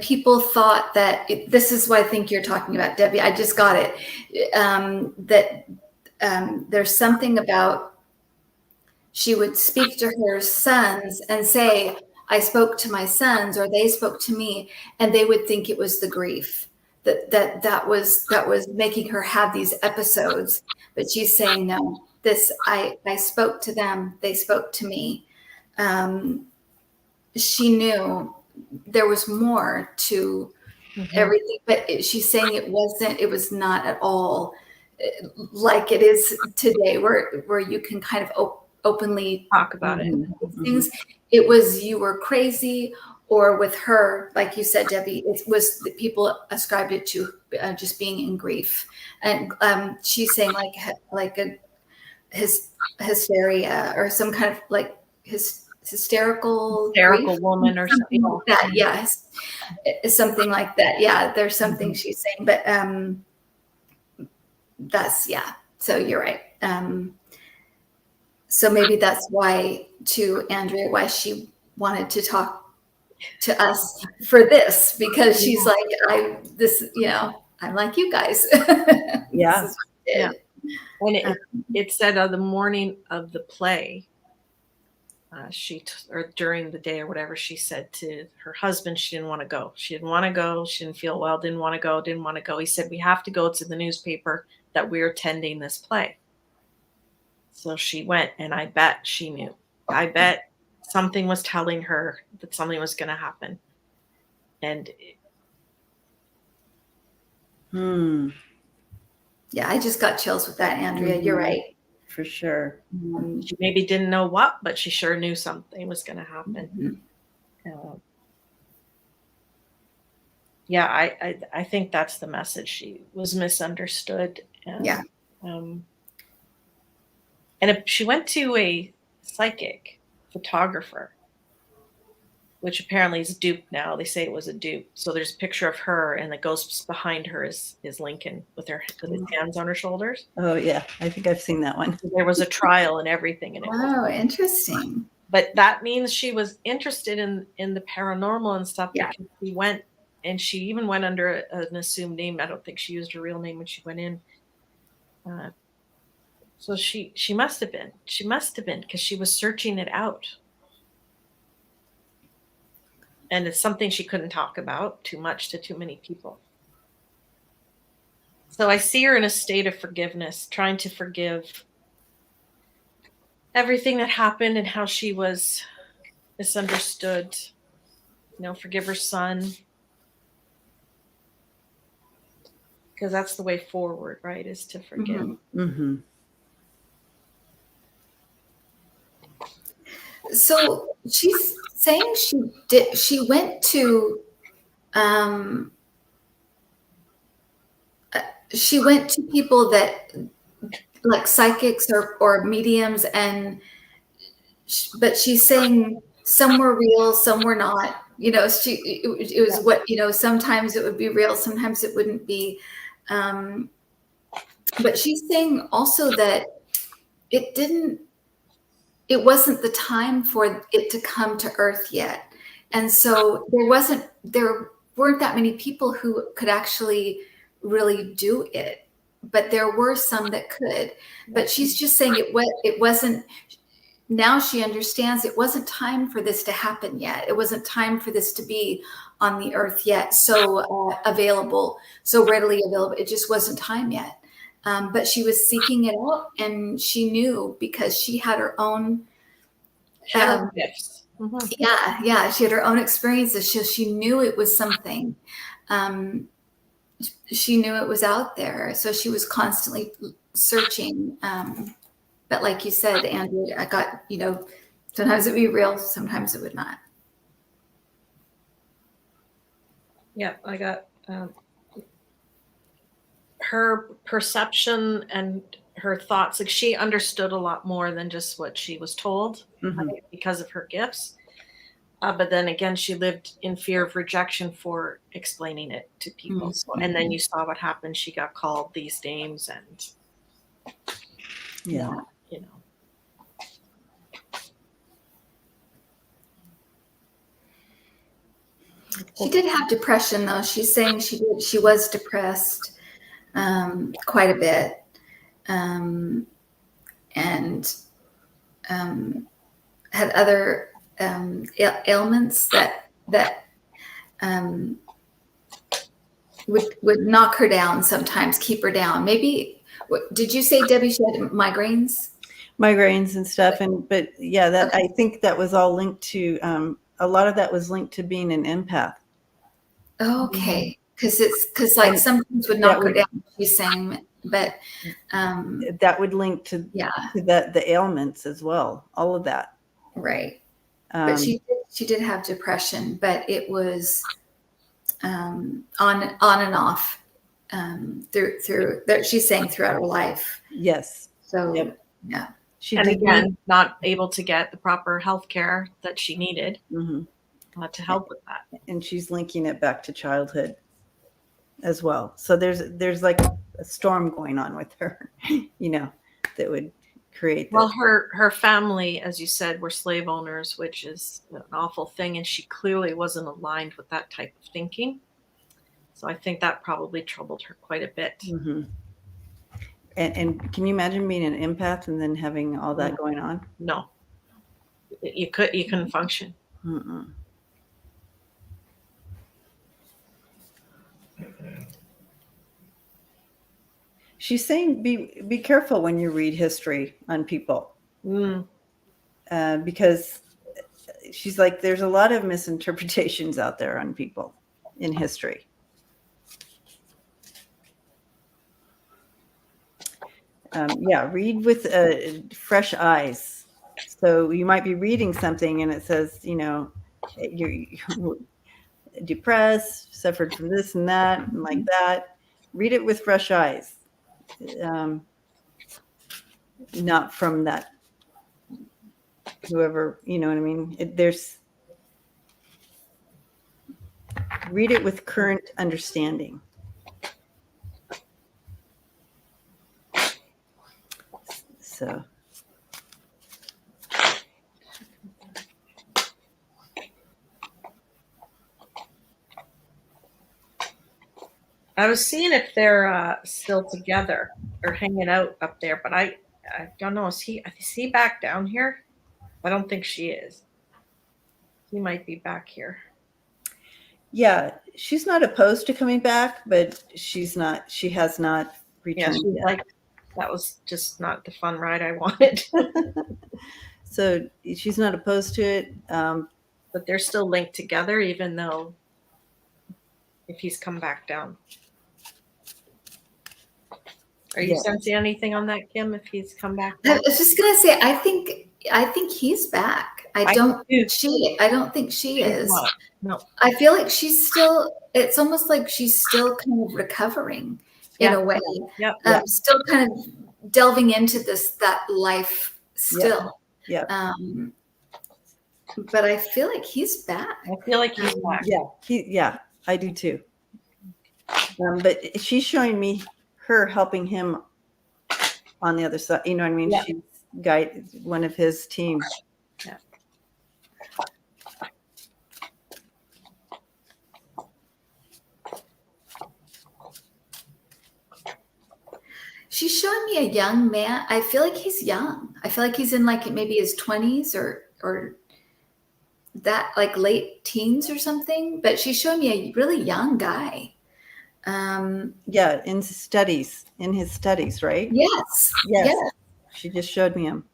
people thought that this is what I think you're talking about, Debbie. I just got it. There's something about she would speak to her sons and say, I spoke to my sons, or they spoke to me, and they would think it was the grief that was making her have these episodes. But she's saying, no, I spoke to them, they spoke to me. She knew there was more to everything, but she's saying it was not at all like it is today, where you can kind of openly talk about it. Things. It was, you were crazy, or with her, like you said, Debbie, it was the people ascribed it to just being in grief. And she's saying like a hysteria, or some kind of like hysterical woman or something like that. Yes, something like that. Yeah, there's something she's saying, but that's, so you're right. So maybe that's why, to Andrea, why she wanted to talk to us for this, because she's like, I'm like you guys. Yeah. And it said on the morning of the play, or during the day or whatever, she said to her husband she didn't want to go. She didn't want to go. She didn't feel well, didn't want to go. He said, we have to go to the newspaper that we're attending this play. So she went, and I bet she knew. I bet something was telling her that something was going to happen. And yeah, I just got chills with that, Andrea. You're right. For sure. She maybe didn't know what, but she sure knew something was going to happen. I think that's the message. She was misunderstood. And she went to a psychic photographer, which apparently is duped now. They say it was a dupe. So there's a picture of her, and the ghost behind her is Lincoln with his hands on her shoulders. Oh yeah, I think I've seen that one. So there was a trial and everything. And interesting. But that means she was interested in the paranormal and stuff. Yeah. Because she went, and she even went under an assumed name. I don't think she used her real name when she went in. So she must have been. She must have been, because she was searching it out. And it's something she couldn't talk about too much to too many people. So I see her in a state of forgiveness, trying to forgive everything that happened and how she was misunderstood. Forgive her son. Because that's the way forward, right? Is to forgive. Mm-hmm. So she's saying she went to people that, like psychics or mediums, but she's saying some were real, some were not. It was what, sometimes it would be real, sometimes it wouldn't be. But she's saying also that it wasn't the time for it to come to Earth yet. And so there weren't that many people who could actually really do it, but there were some that could. But she's just saying it wasn't, now she understands it wasn't time for this to happen yet. It wasn't time for this to be on the Earth yet, so available, so readily available. It just wasn't time yet. But she was seeking it out, and she knew, because she had her own gifts. Yeah, she had her own experiences. She knew it was something. She knew it was out there, so she was constantly searching. But like you said, Andrew, I got, sometimes it'd be real, sometimes it would not. Yeah, I got her perception and her thoughts. Like she understood a lot more than just what she was told, I think, because of her gifts. But then again, she lived in fear of rejection for explaining it to people. So, and then you saw what happened. She got called these names, and She did have depression, though. She's saying she was depressed quite a bit, and had other ailments that would knock her down sometimes, keep her down. Maybe, did you say, Debbie, she had migraines? Migraines and stuff. But yeah, that okay. I think that was all linked to, a lot of that was linked to being an empath. Okay. Because like some things would knock her down, she's saying, but that would link to the ailments as well, all of that. Right. But she did have depression, but it was on and off through that she's saying throughout her life. Yes. So yeah. She again not able to get the proper health care that she needed to help with that. And she's linking it back to childhood as well. So there's like a storm going on with her, that would create that. Well, her family, as you said, were slave owners, which is an awful thing, and she clearly wasn't aligned with that type of thinking. So I think that probably troubled her quite a bit. And can you imagine being an empath and then having all that going on? No, you couldn't function. She's saying be careful when you read history on people, because she's like, there's a lot of misinterpretations out there on people in history. Read with fresh eyes. So you might be reading something and it says, you're depressed, suffered from this and that, and like that. Read it with fresh eyes. Not from that, whoever, you know what I mean? Read it with current understanding. So. I was seeing if they're still together or hanging out up there, but I don't know. Is he back down here? I don't think she is. He might be back here. Yeah, she's not opposed to coming back, but she has not returned yet. Like, that was just not the fun ride I wanted. So she's not opposed to it. But they're still linked together, even though if he's come back down. Are you sensing anything on that, Kim, if he's come back down? I was just going to say, I think he's back. I don't think she is. No. I feel like she's still, it's almost like she's still kind of recovering in a way. Still kind of delving into that life still. But I feel like he's back. I feel like he's back. I do too. But she's showing me her helping him on the other side. You know what I mean? She's one of his team. Yeah. She's showing me a young man. I feel like he's young. I feel like he's in like maybe his 20s or that, like late teens or something. But she's showing me a really young guy. In his studies, right? Yes. She just showed me him.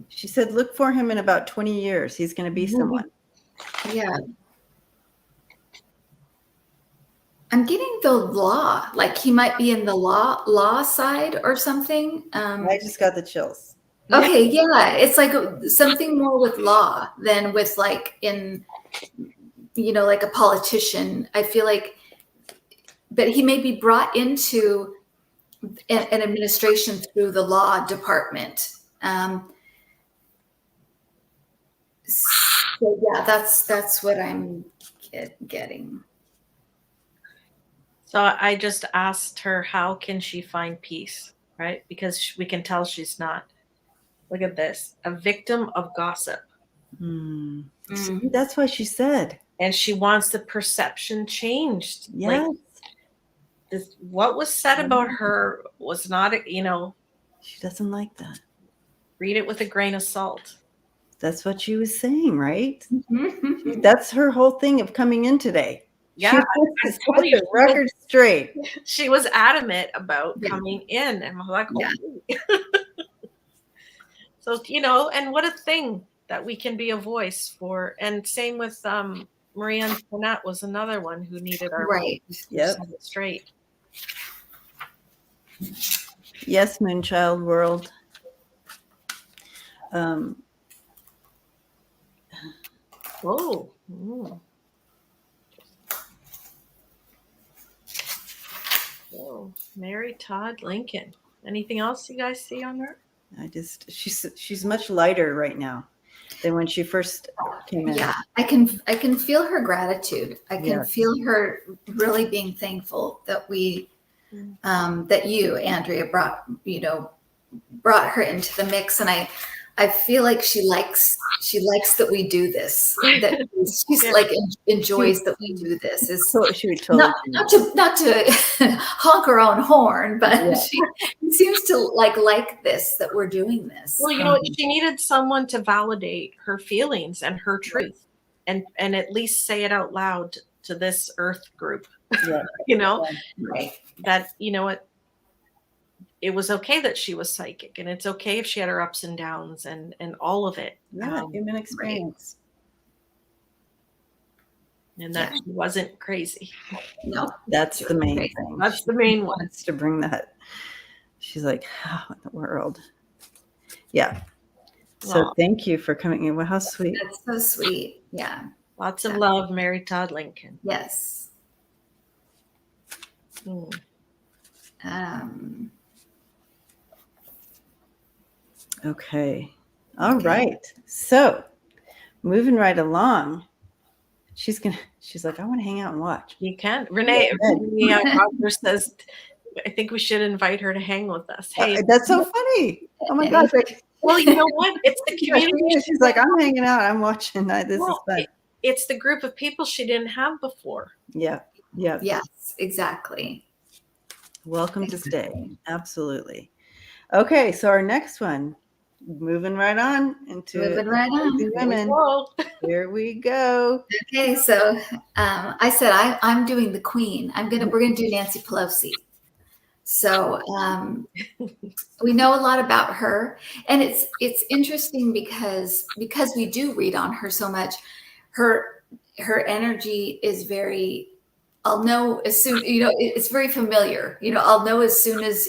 She said, look for him in about 20 years. He's going to be someone. Yeah. I'm getting the law, like he might be in the law side or something. I just got the chills. Okay, yeah, it's like something more with law than with like in, like a politician. I feel like, but he may be brought into an administration through the law department. So yeah, that's what I'm getting. So I just asked her, how can she find peace, right? Because we can tell she's not. Look at this, a victim of gossip. See, that's what she said. And she wants the perception changed. Yes. Like, what was said about her was not, she doesn't like that. Read it with a grain of salt. That's what she was saying, right? That's her whole thing of coming in today. Yeah, she put the record straight. She was adamant about coming in, and I'm like, So, and what a thing that we can be a voice for. And same with Marie Antoinette was another one who needed our voice to set it straight. Yes, Moonchild World. Mary Todd Lincoln. Anything else you guys see on her? She's much lighter right now than when she first came in. Yeah, I can feel her gratitude. I can feel her really being thankful that that you, Andrea, brought her into the mix, and I feel like she likes that we do this. That she's like enjoys that we do this. Is she would totally not to honk her own horn, but she seems to like this, that we're doing this. Well, she needed someone to validate her feelings and her truth, and at least say it out loud to this Earth group. Right? That what. It was okay that she was psychic, and it's okay if she had her ups and downs and all of it. Yeah, human experience. And that she wasn't crazy. No, that's the main thing. That's the main one. Wants to bring that. She's like, how in the world? Yeah. So thank you for coming in. Well, how sweet. That's so sweet. Yeah. Lots of love, Mary Todd Lincoln. Yes. Okay. All right. So moving right along. She's like, I want to hang out and watch. You can. Renee says, I think we should invite her to hang with us. Hey, that's so funny. Oh my gosh. Well, you know what? It's the community. She's like, I'm hanging out. I'm watching. This is fun. It's the group of people she didn't have before. Yeah. Yeah. Yes, exactly. Welcome to stay. Absolutely. Okay. So our next one. Moving right on into women. Here we go. Okay, so I said I'm doing the Queen. We're gonna do Nancy Pelosi. So we know a lot about her, and it's interesting because we do read on her so much. Her energy is very. I'll know as soon, it's very familiar. I'll know as soon as,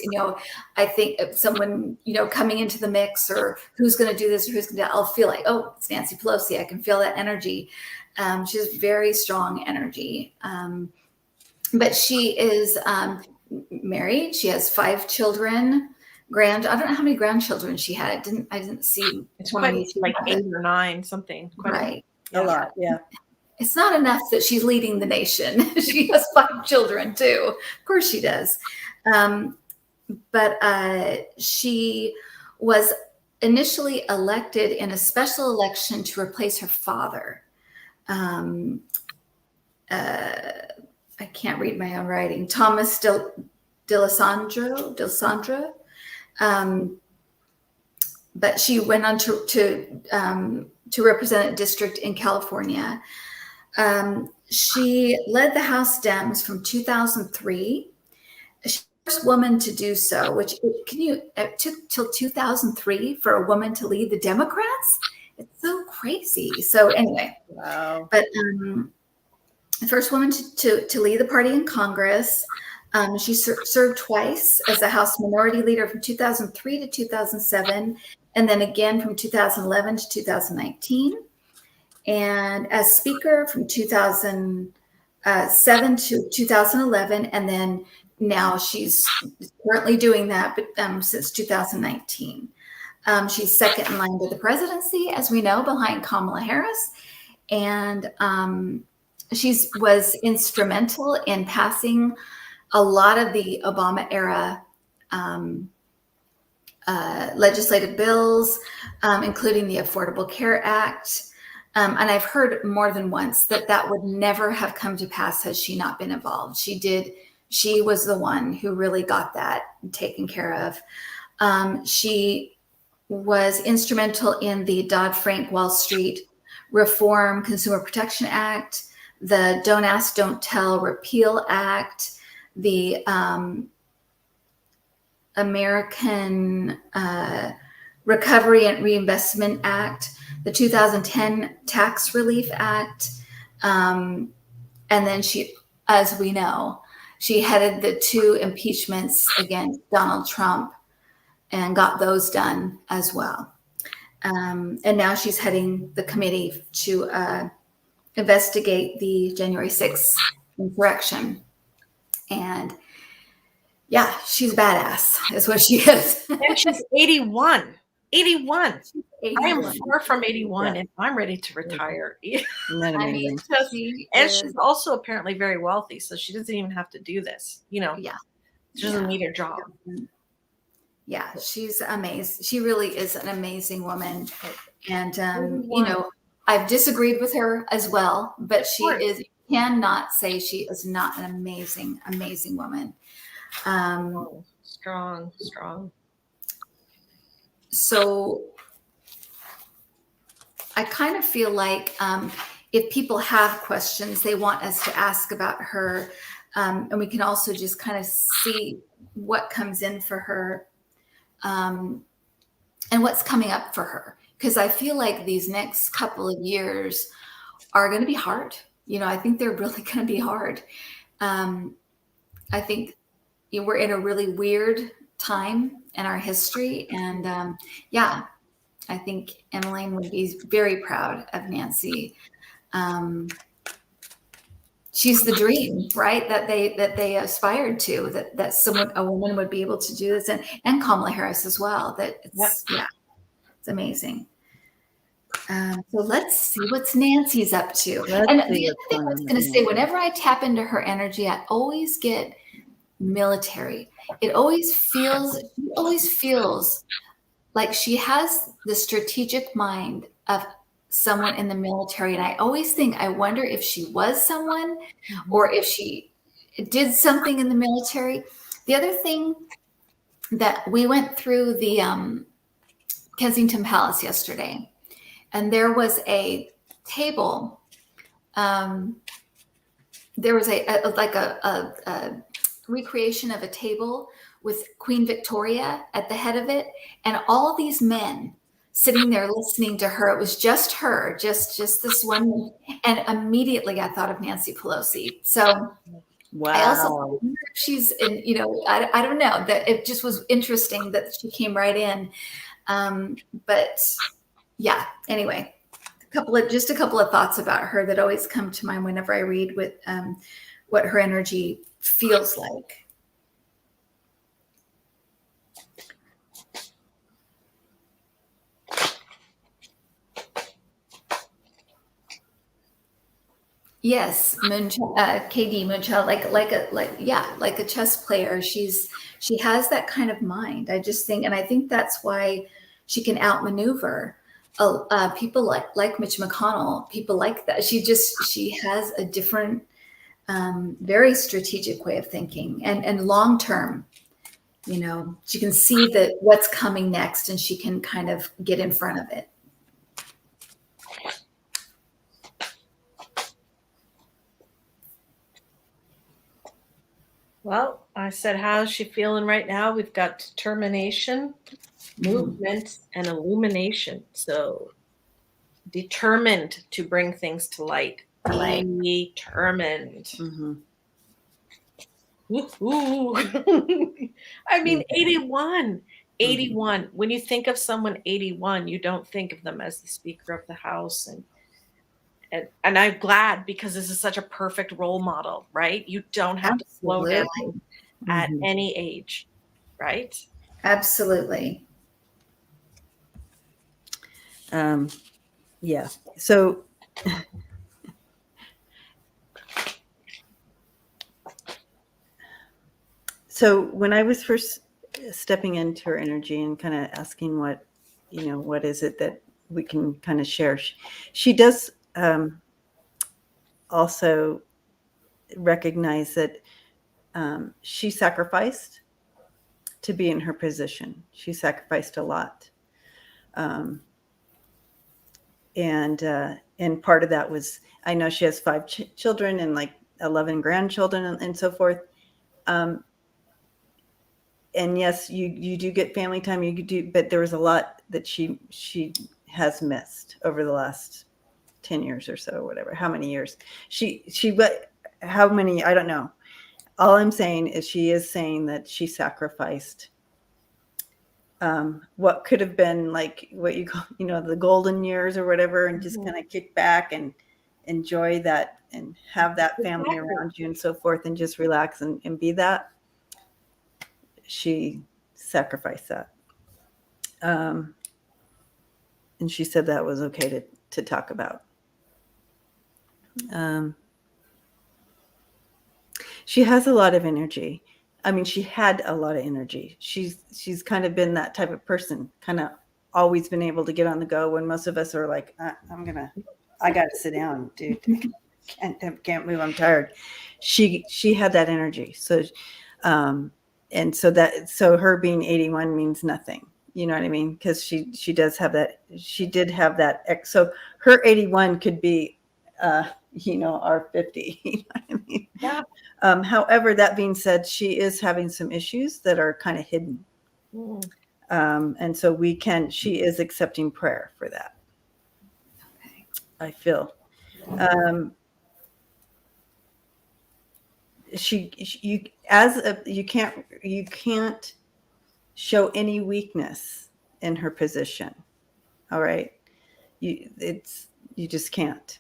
I think of someone, coming into the mix, or who's going to do this or who's going to, I'll feel like, oh, it's Nancy Pelosi. I can feel that energy. She has very strong energy. But she is married. She has 5 children. I don't know how many grandchildren she had. I didn't see. It's quite like 8 or 9, something. Right. A lot. Yeah. It's not enough that she's leading the nation. She has 5 children too. Of course she does. But she was initially elected in a special election to replace her father. I can't read my own writing. Thomas D'Alessandro. But she went on to represent a district in California. She led the House Dems from 2003. She's the first woman to do so, it took till 2003 for a woman to lead the Democrats. It's so crazy. So anyway, wow. But the first woman to lead the party in Congress. She served twice as a House Minority Leader from 2003 to 2007, and then again from 2011 to 2019. And as Speaker from 2007 to 2011, and then now she's currently doing that, but since 2019. She's second in line to the presidency, as we know, behind Kamala Harris. And she was instrumental in passing a lot of the Obama era legislative bills, including the Affordable Care Act. And I've heard more than once that would never have come to pass had she not been involved. She was the one who really got that taken care of. She was instrumental in the Dodd-Frank Wall Street Reform Consumer Protection Act, the Don't Ask, Don't Tell Repeal Act, the American Recovery and Reinvestment Act, the 2010 Tax Relief Act. And then she, as we know, she headed the 2 impeachments against Donald Trump and got those done as well. And now she's heading the committee to investigate the January 6th insurrection. And yeah, she's badass, is what she is. And she's 81. 81. 81. I am far from 81, Yeah. and I'm ready to retire. Isn't that I amazing? mean, She's also apparently very wealthy, so she doesn't even have to do this. yeah. She doesn't need her job. Yeah, she's amazing. She really is an amazing woman. And, I've disagreed with her as well, but she is, cannot say she is not an amazing, amazing woman. Strong. So I kind of feel like if people have questions they want us to ask about her, and we can also just kind of see what comes in for her, and what's coming up for her. Because I feel like these next couple of years are going to be hard. I think they're really going to be hard. I think we're in a really weird time in our history. And I think Emmeline would be very proud of Nancy. She's the dream, right? That they aspired to, that a woman would be able to do this, and Kamala Harris as well. It's amazing. So let's see what's Nancy's up to. The other thing I was going to say, whenever I tap into her energy, I always get military. She always feels like she has the strategic mind of someone in the military. And I always think, I wonder if she was someone or if she did something in the military. The other thing that we went through the Kensington Palace yesterday, and there was a table. There was a recreation of a table with Queen Victoria at the head of it, and all these men sitting there listening to her. It was just her, just this one. And immediately I thought of Nancy Pelosi. So wow. I also wonder if she's in, I don't know, that it just was interesting that she came right in. But yeah, anyway, just a couple of thoughts about her that always come to mind whenever I read what her energy feels like. Yes, KD Moonchild, like a chess player. She has that kind of mind. I just think, and I think that's why she can outmaneuver people like Mitch McConnell, people like that. She has a different, very strategic way of thinking and long term. She can see what's coming next, and she can kind of get in front of it. Well, I said, how's she feeling right now? We've got determination, movement, and illumination. So determined to bring things to light. Right. determined. Mm-hmm. Woo-hoo. I mean, 81. 81. When you think of someone 81, you don't think of them as the Speaker of the House. And I'm glad, because this is such a perfect role model, right? You don't have to slow down at any age, right? Absolutely. Yeah. So when I was first stepping into her energy and kind of asking what is it that we can kind of share, she does also recognize that she sacrificed to be in her position. She sacrificed a lot. And part of that was, I know she has 5 children and like 11 grandchildren and so forth. And yes, you do get family time, you do, but there was a lot that she has missed over the last 10 years or so, or whatever. How many years? How many? I don't know. All I'm saying is she is saying that she sacrificed what could have been like what you call, the golden years or whatever, and just kind of kick back and enjoy that and have that family around you and so forth, and just relax and be that. She sacrificed that. And she said that was okay to talk about. She has a lot of energy. I mean, she had a lot of energy. She's kind of been that type of person, kind of always been able to get on the go when most of us are like, I got to sit down, dude. Can't move. I'm tired. She had that energy. So, and so her being 81 means nothing. You know what I mean? Because she does have that. She did have that. So her 81 could be, our 50. You know what I mean? Yeah. However, that being said, she is having some issues that are kind of hidden. And so she is accepting prayer for that. Okay. I feel. You can't show any weakness in her position. All right. You just can't.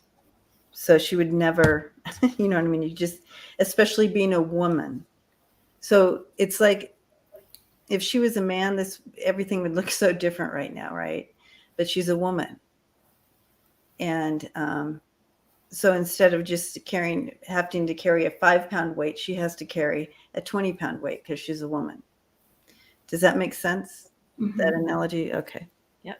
So she would never, you know what I mean? You just, especially being a woman. So it's like, if she was a man, everything would look so different right now, right? But she's a woman. And so instead of just having to carry a 5-pound weight, she has to carry a 20-pound weight because she's a woman. Does that make sense? Mm-hmm. That analogy? Okay. Yep.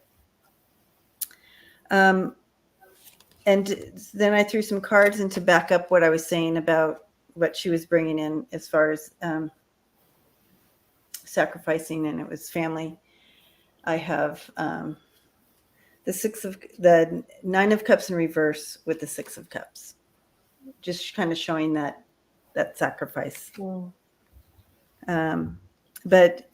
And then I threw some cards in to back up what I was saying about what she was bringing in as far as sacrificing, and it was family. I have the 9 of Cups in reverse with the 6 of Cups, just kind of showing that sacrifice. But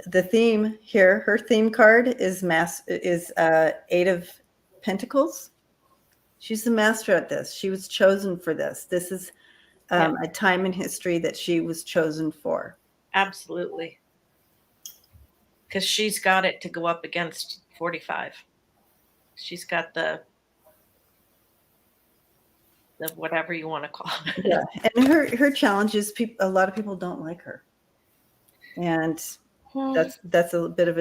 the theme here, her theme card is 8 of Pentacles. She's the master at this. She was chosen for this. This is a time in history that she was chosen for. Absolutely. Because she's got it to go up against 45. She's got the whatever you want to call it. Yeah, and her challenge is a lot of people don't like her, and that's a bit of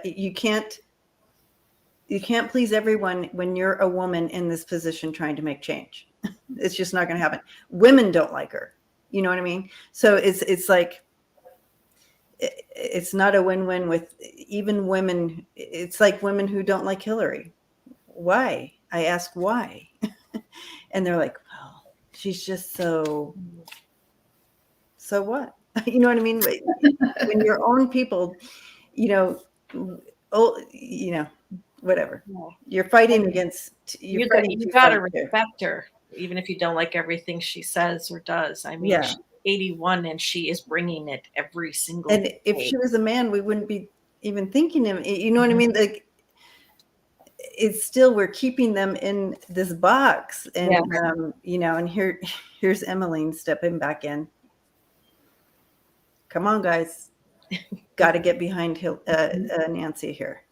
you can't please everyone when you're a woman in this position trying to make change. It's just not going to happen. Women don't like her. You know what I mean? So it's like, it's not a win-win with even women. It's like women who don't like Hillary. Why? I ask why. And they're like, well, she's just so what? You know what I mean? When your own people, whatever. You're fighting against. You got to respect her, even if you don't like everything she says or does. I mean, she's 81 and she is bringing it every single day. If she was a man, we wouldn't be even thinking him. You know what I mean? Like, it's still, we're keeping them in this box. And, and here's Emmeline stepping back in. Come on, guys. Got to get behind Nancy here.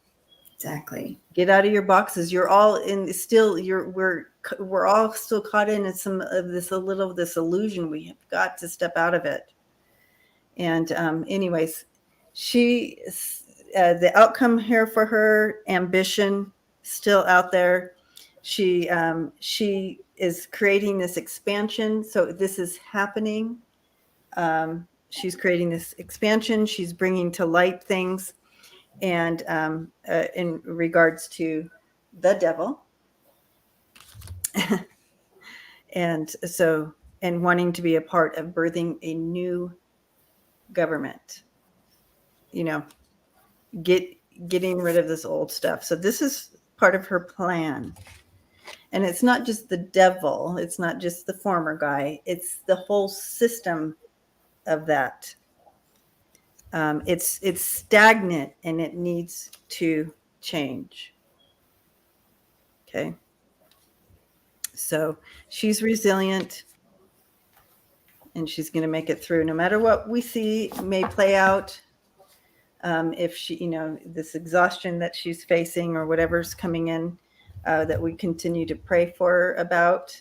Exactly. Get out of your boxes. You're all in still, we're all still caught in some of this, a little of this illusion. We have got to step out of it. And anyways, she, the outcome here for her, ambition still out there. She is creating this expansion. So this is happening. She's creating this expansion. She's bringing to light things. And in regards to the devil. And wanting to be a part of birthing a new government, getting rid of this old stuff. So this is part of her plan. And it's not just the devil. It's not just the former guy. It's the whole system of that. It's stagnant and it needs to change. Okay. So she's resilient and she's going to make it through no matter what we see may play out. If she, this exhaustion that she's facing or whatever's coming in, that we continue to pray for her about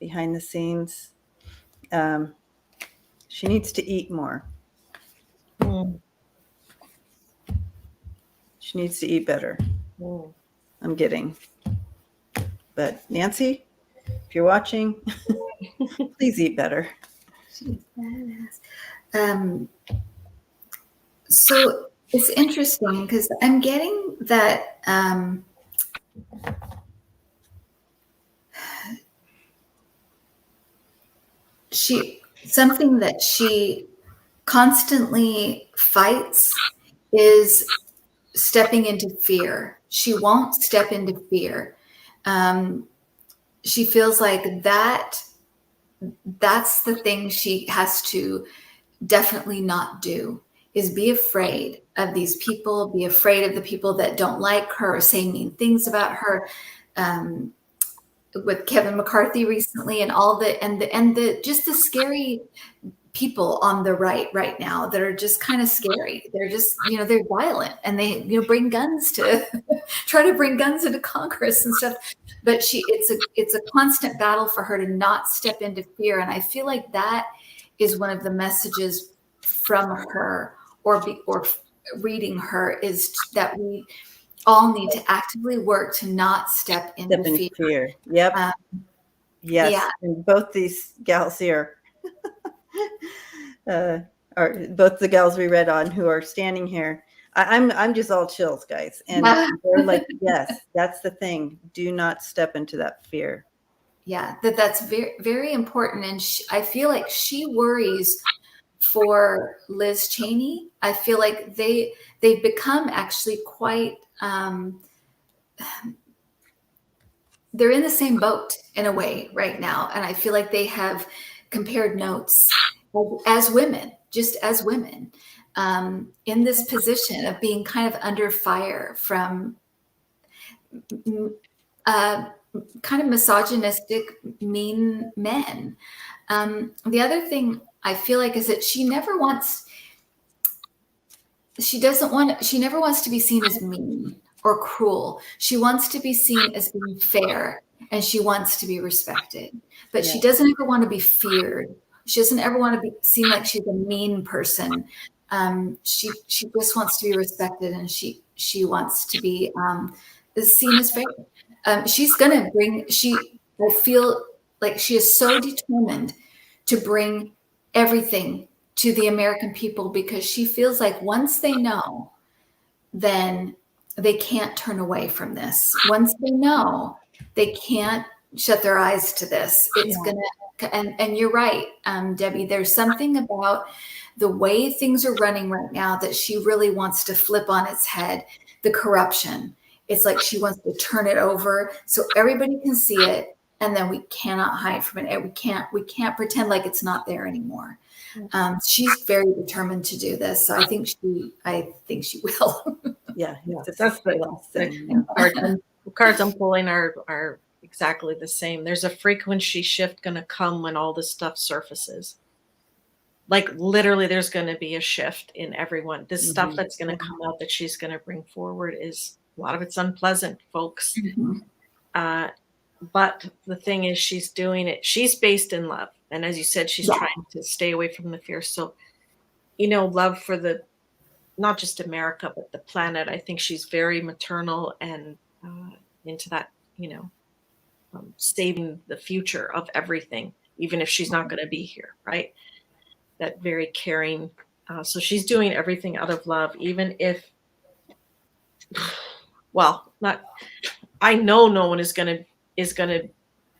behind the scenes. She needs to eat more. She needs to eat better. I'm getting. But Nancy, if you're watching, please eat better. So it's interesting because I'm getting that something that she constantly fights is stepping into fear. She won't step into fear. She feels like that's the thing she has to definitely not do, is be afraid of these people, be afraid of the people that don't like her or say mean things about her. With Kevin McCarthy recently and all the just the scary people on the right now that are just kind of scary. They're just, they're violent and they, bring guns to try to bring guns into Congress and stuff. But it's a constant battle for her to not step into fear. And I feel like that is one of the messages from her or reading her, is that we all need to actively work to not step into fear. Yep. Yes. Yeah. And both these gals here are both the gals we read on who are standing here. I'm just all chills, guys. And they're like, yes, that's the thing. Do not step into that fear. Yeah, that's very, very important. And I feel like she worries for Liz Cheney. I feel like they've become actually quite, they're in the same boat in a way right now. And I feel like they have compared notes as women, just as women, in this position of being kind of under fire from kind of misogynistic, mean men. The other thing I feel like is that she never wants to be seen as mean or cruel. She wants to be seen as being fair, and she wants to be respected. But she doesn't ever want to be feared. She doesn't ever want to be seen like she's a mean person. She just wants to be respected, and she wants to be seen as fair. I feel like she is so determined to bring everything to the American people, because she feels like once they know, then they can't turn away from this. Once they know, they can't shut their eyes to this. It's and you're right, Debbie, there's something about the way things are running right now that she really wants to flip on its head, the corruption. It's like she wants to turn it over so everybody can see it, and then we cannot hide from it. We can't pretend like it's not there anymore. She's very determined to do this. So I think she will. Yeah, that's the last thing. The cards I'm pulling are exactly the same. There's a frequency shift going to come when all this stuff surfaces. Like literally there's going to be a shift in everyone. This stuff that's going to come out that she's going to bring forward is a lot of it's unpleasant, folks. But the thing is, she's doing it. She's based in love. And as you said, she's trying to stay away from the fear. So, love for not just America, but the planet. I think she's very maternal and into that, saving the future of everything, even if she's not going to be here, right? That very caring. So she's doing everything out of love, even if, I know no one is going to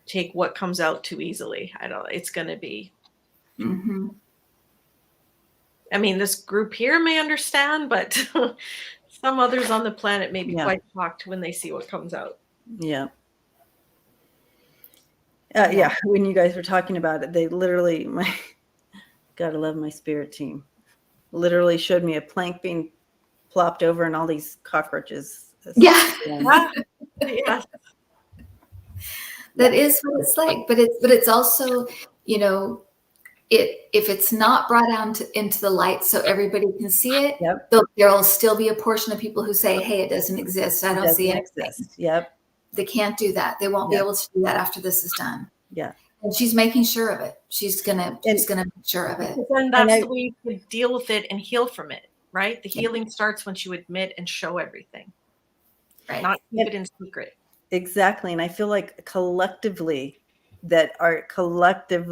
take what comes out too easily. It's going to be, I mean, this group here may understand, but some others on the planet may be quite shocked when they see what comes out. Yeah. When you guys were talking about it, they literally, gotta love my spirit team, literally showed me a plank being plopped over and all these cockroaches. Yeah. Yeah. That is what it's like, but it's also, if it's not brought out into the light so everybody can see it, there'll still be a portion of people who say, hey, it doesn't exist. I don't see it. Yep. They can't do that. They won't be able to do that after this is done. Yeah. And she's making sure of it. She's gonna make sure of it. And that's the way you can deal with it and heal from it, right? The healing starts once you admit and show everything. Right. Not keep it in secret. Exactly. And I feel like collectively that our collective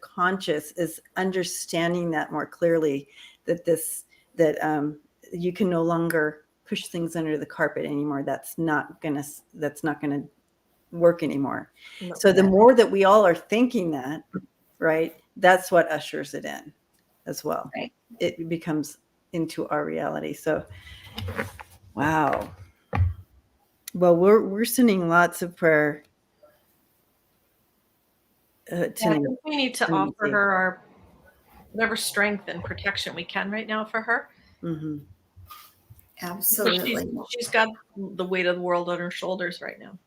conscious is understanding that more clearly, that you can no longer push things under the carpet anymore. That's not gonna work anymore. No, so the more that we all are thinking that, right, that's what ushers it in as well. Right. It becomes into our reality. So wow. Well, we're sending lots of prayer. I think we need to offer her our whatever strength and protection we can right now for her. Absolutely. She's got the weight of the world on her shoulders right now.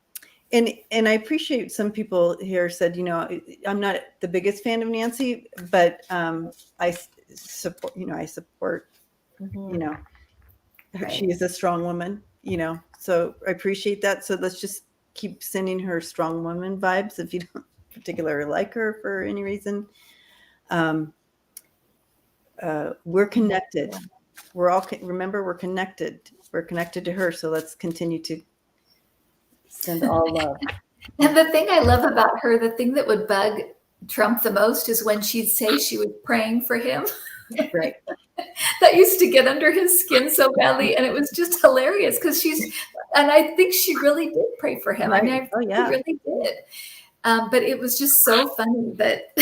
And I appreciate some people here said, I'm not the biggest fan of Nancy, but I support, she is a strong woman, so I appreciate that. So let's just keep sending her strong woman vibes if you don't particularly like her for any reason. We're connected. Remember, we're connected. We're connected to her. So let's continue to send all love. And the thing I love about her, the thing that would bug Trump the most is when she'd say she was praying for him. Right. That used to get under his skin so badly. And it was just hilarious because and I think she really did pray for him. Right. I mean, I really did. But it was just so funny that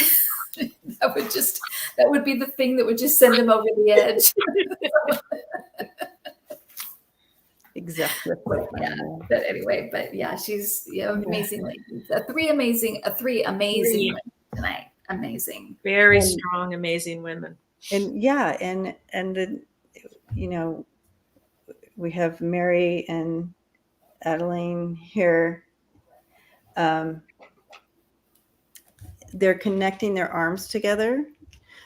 that would be the thing that would just send him over the edge. Exactly. But anyway, she's amazing lady. Three amazing women tonight. Amazing. Very strong, amazing women. And then, we have Mary and Adeline here. They're connecting their arms together.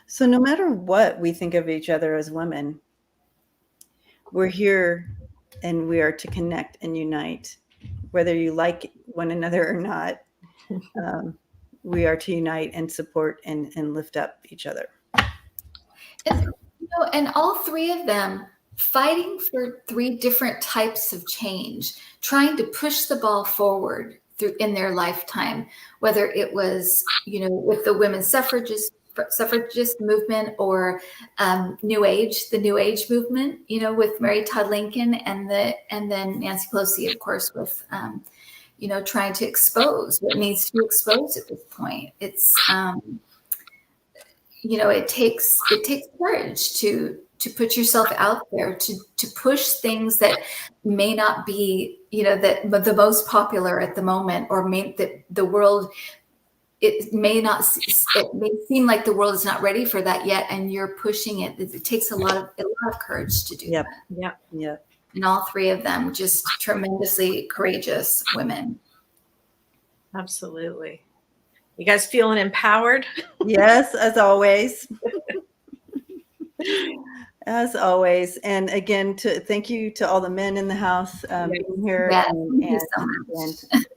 So no matter what we think of each other as women, we're here and we are to connect and unite, whether you like one another or not. We are to unite and support and lift up each other. And all three of them fighting for three different types of change, trying to push the ball forward in their lifetime, whether it was, with the women's suffragist movement or the New Age movement, with Mary Todd Lincoln and then Nancy Pelosi, of course, with trying to expose what needs to be exposed at this point. It's it takes courage to put yourself out there, to push things that may not be, that the most popular at the moment, or that the world it may seem like the world is not ready for that yet, and you're pushing it. It takes a lot of courage to do Yep. that. Yep. And all three of them just tremendously courageous women. Absolutely. You guys feeling empowered? Yes, as always. As always. And again, thank you to all the men in the house being here and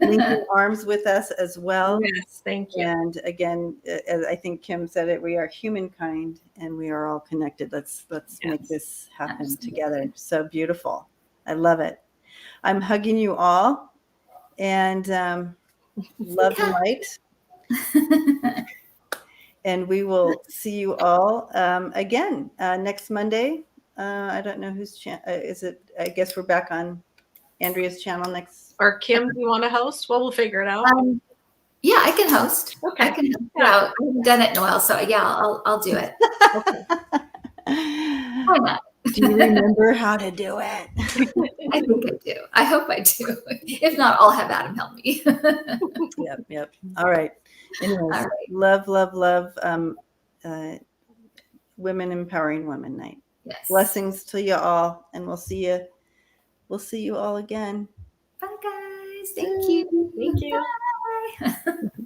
linking arms with us as well. Yes, thank you. And again, as I think Kim said it, we are humankind and we are all connected. Let's make this happen together. So beautiful. I love it. I'm hugging you all and love and light. And we will see you all again next Monday. I don't know whose channel is it. I guess we're back on Andrea's channel next. Or Kim, do you want to host? Well, we'll figure it out. Yeah, I can host. Okay. I can host. Yeah. I haven't done it in a while, so yeah, I'll do it. Okay. Why not? Do you remember how to do it? I think I do. I hope I do. If not, I'll have Adam help me. Yep. All right. Anyways, All right. love. Women Empowering Women Night. Yes. Blessings to you all, and we'll see you all again. Bye, guys. Thank you. Thank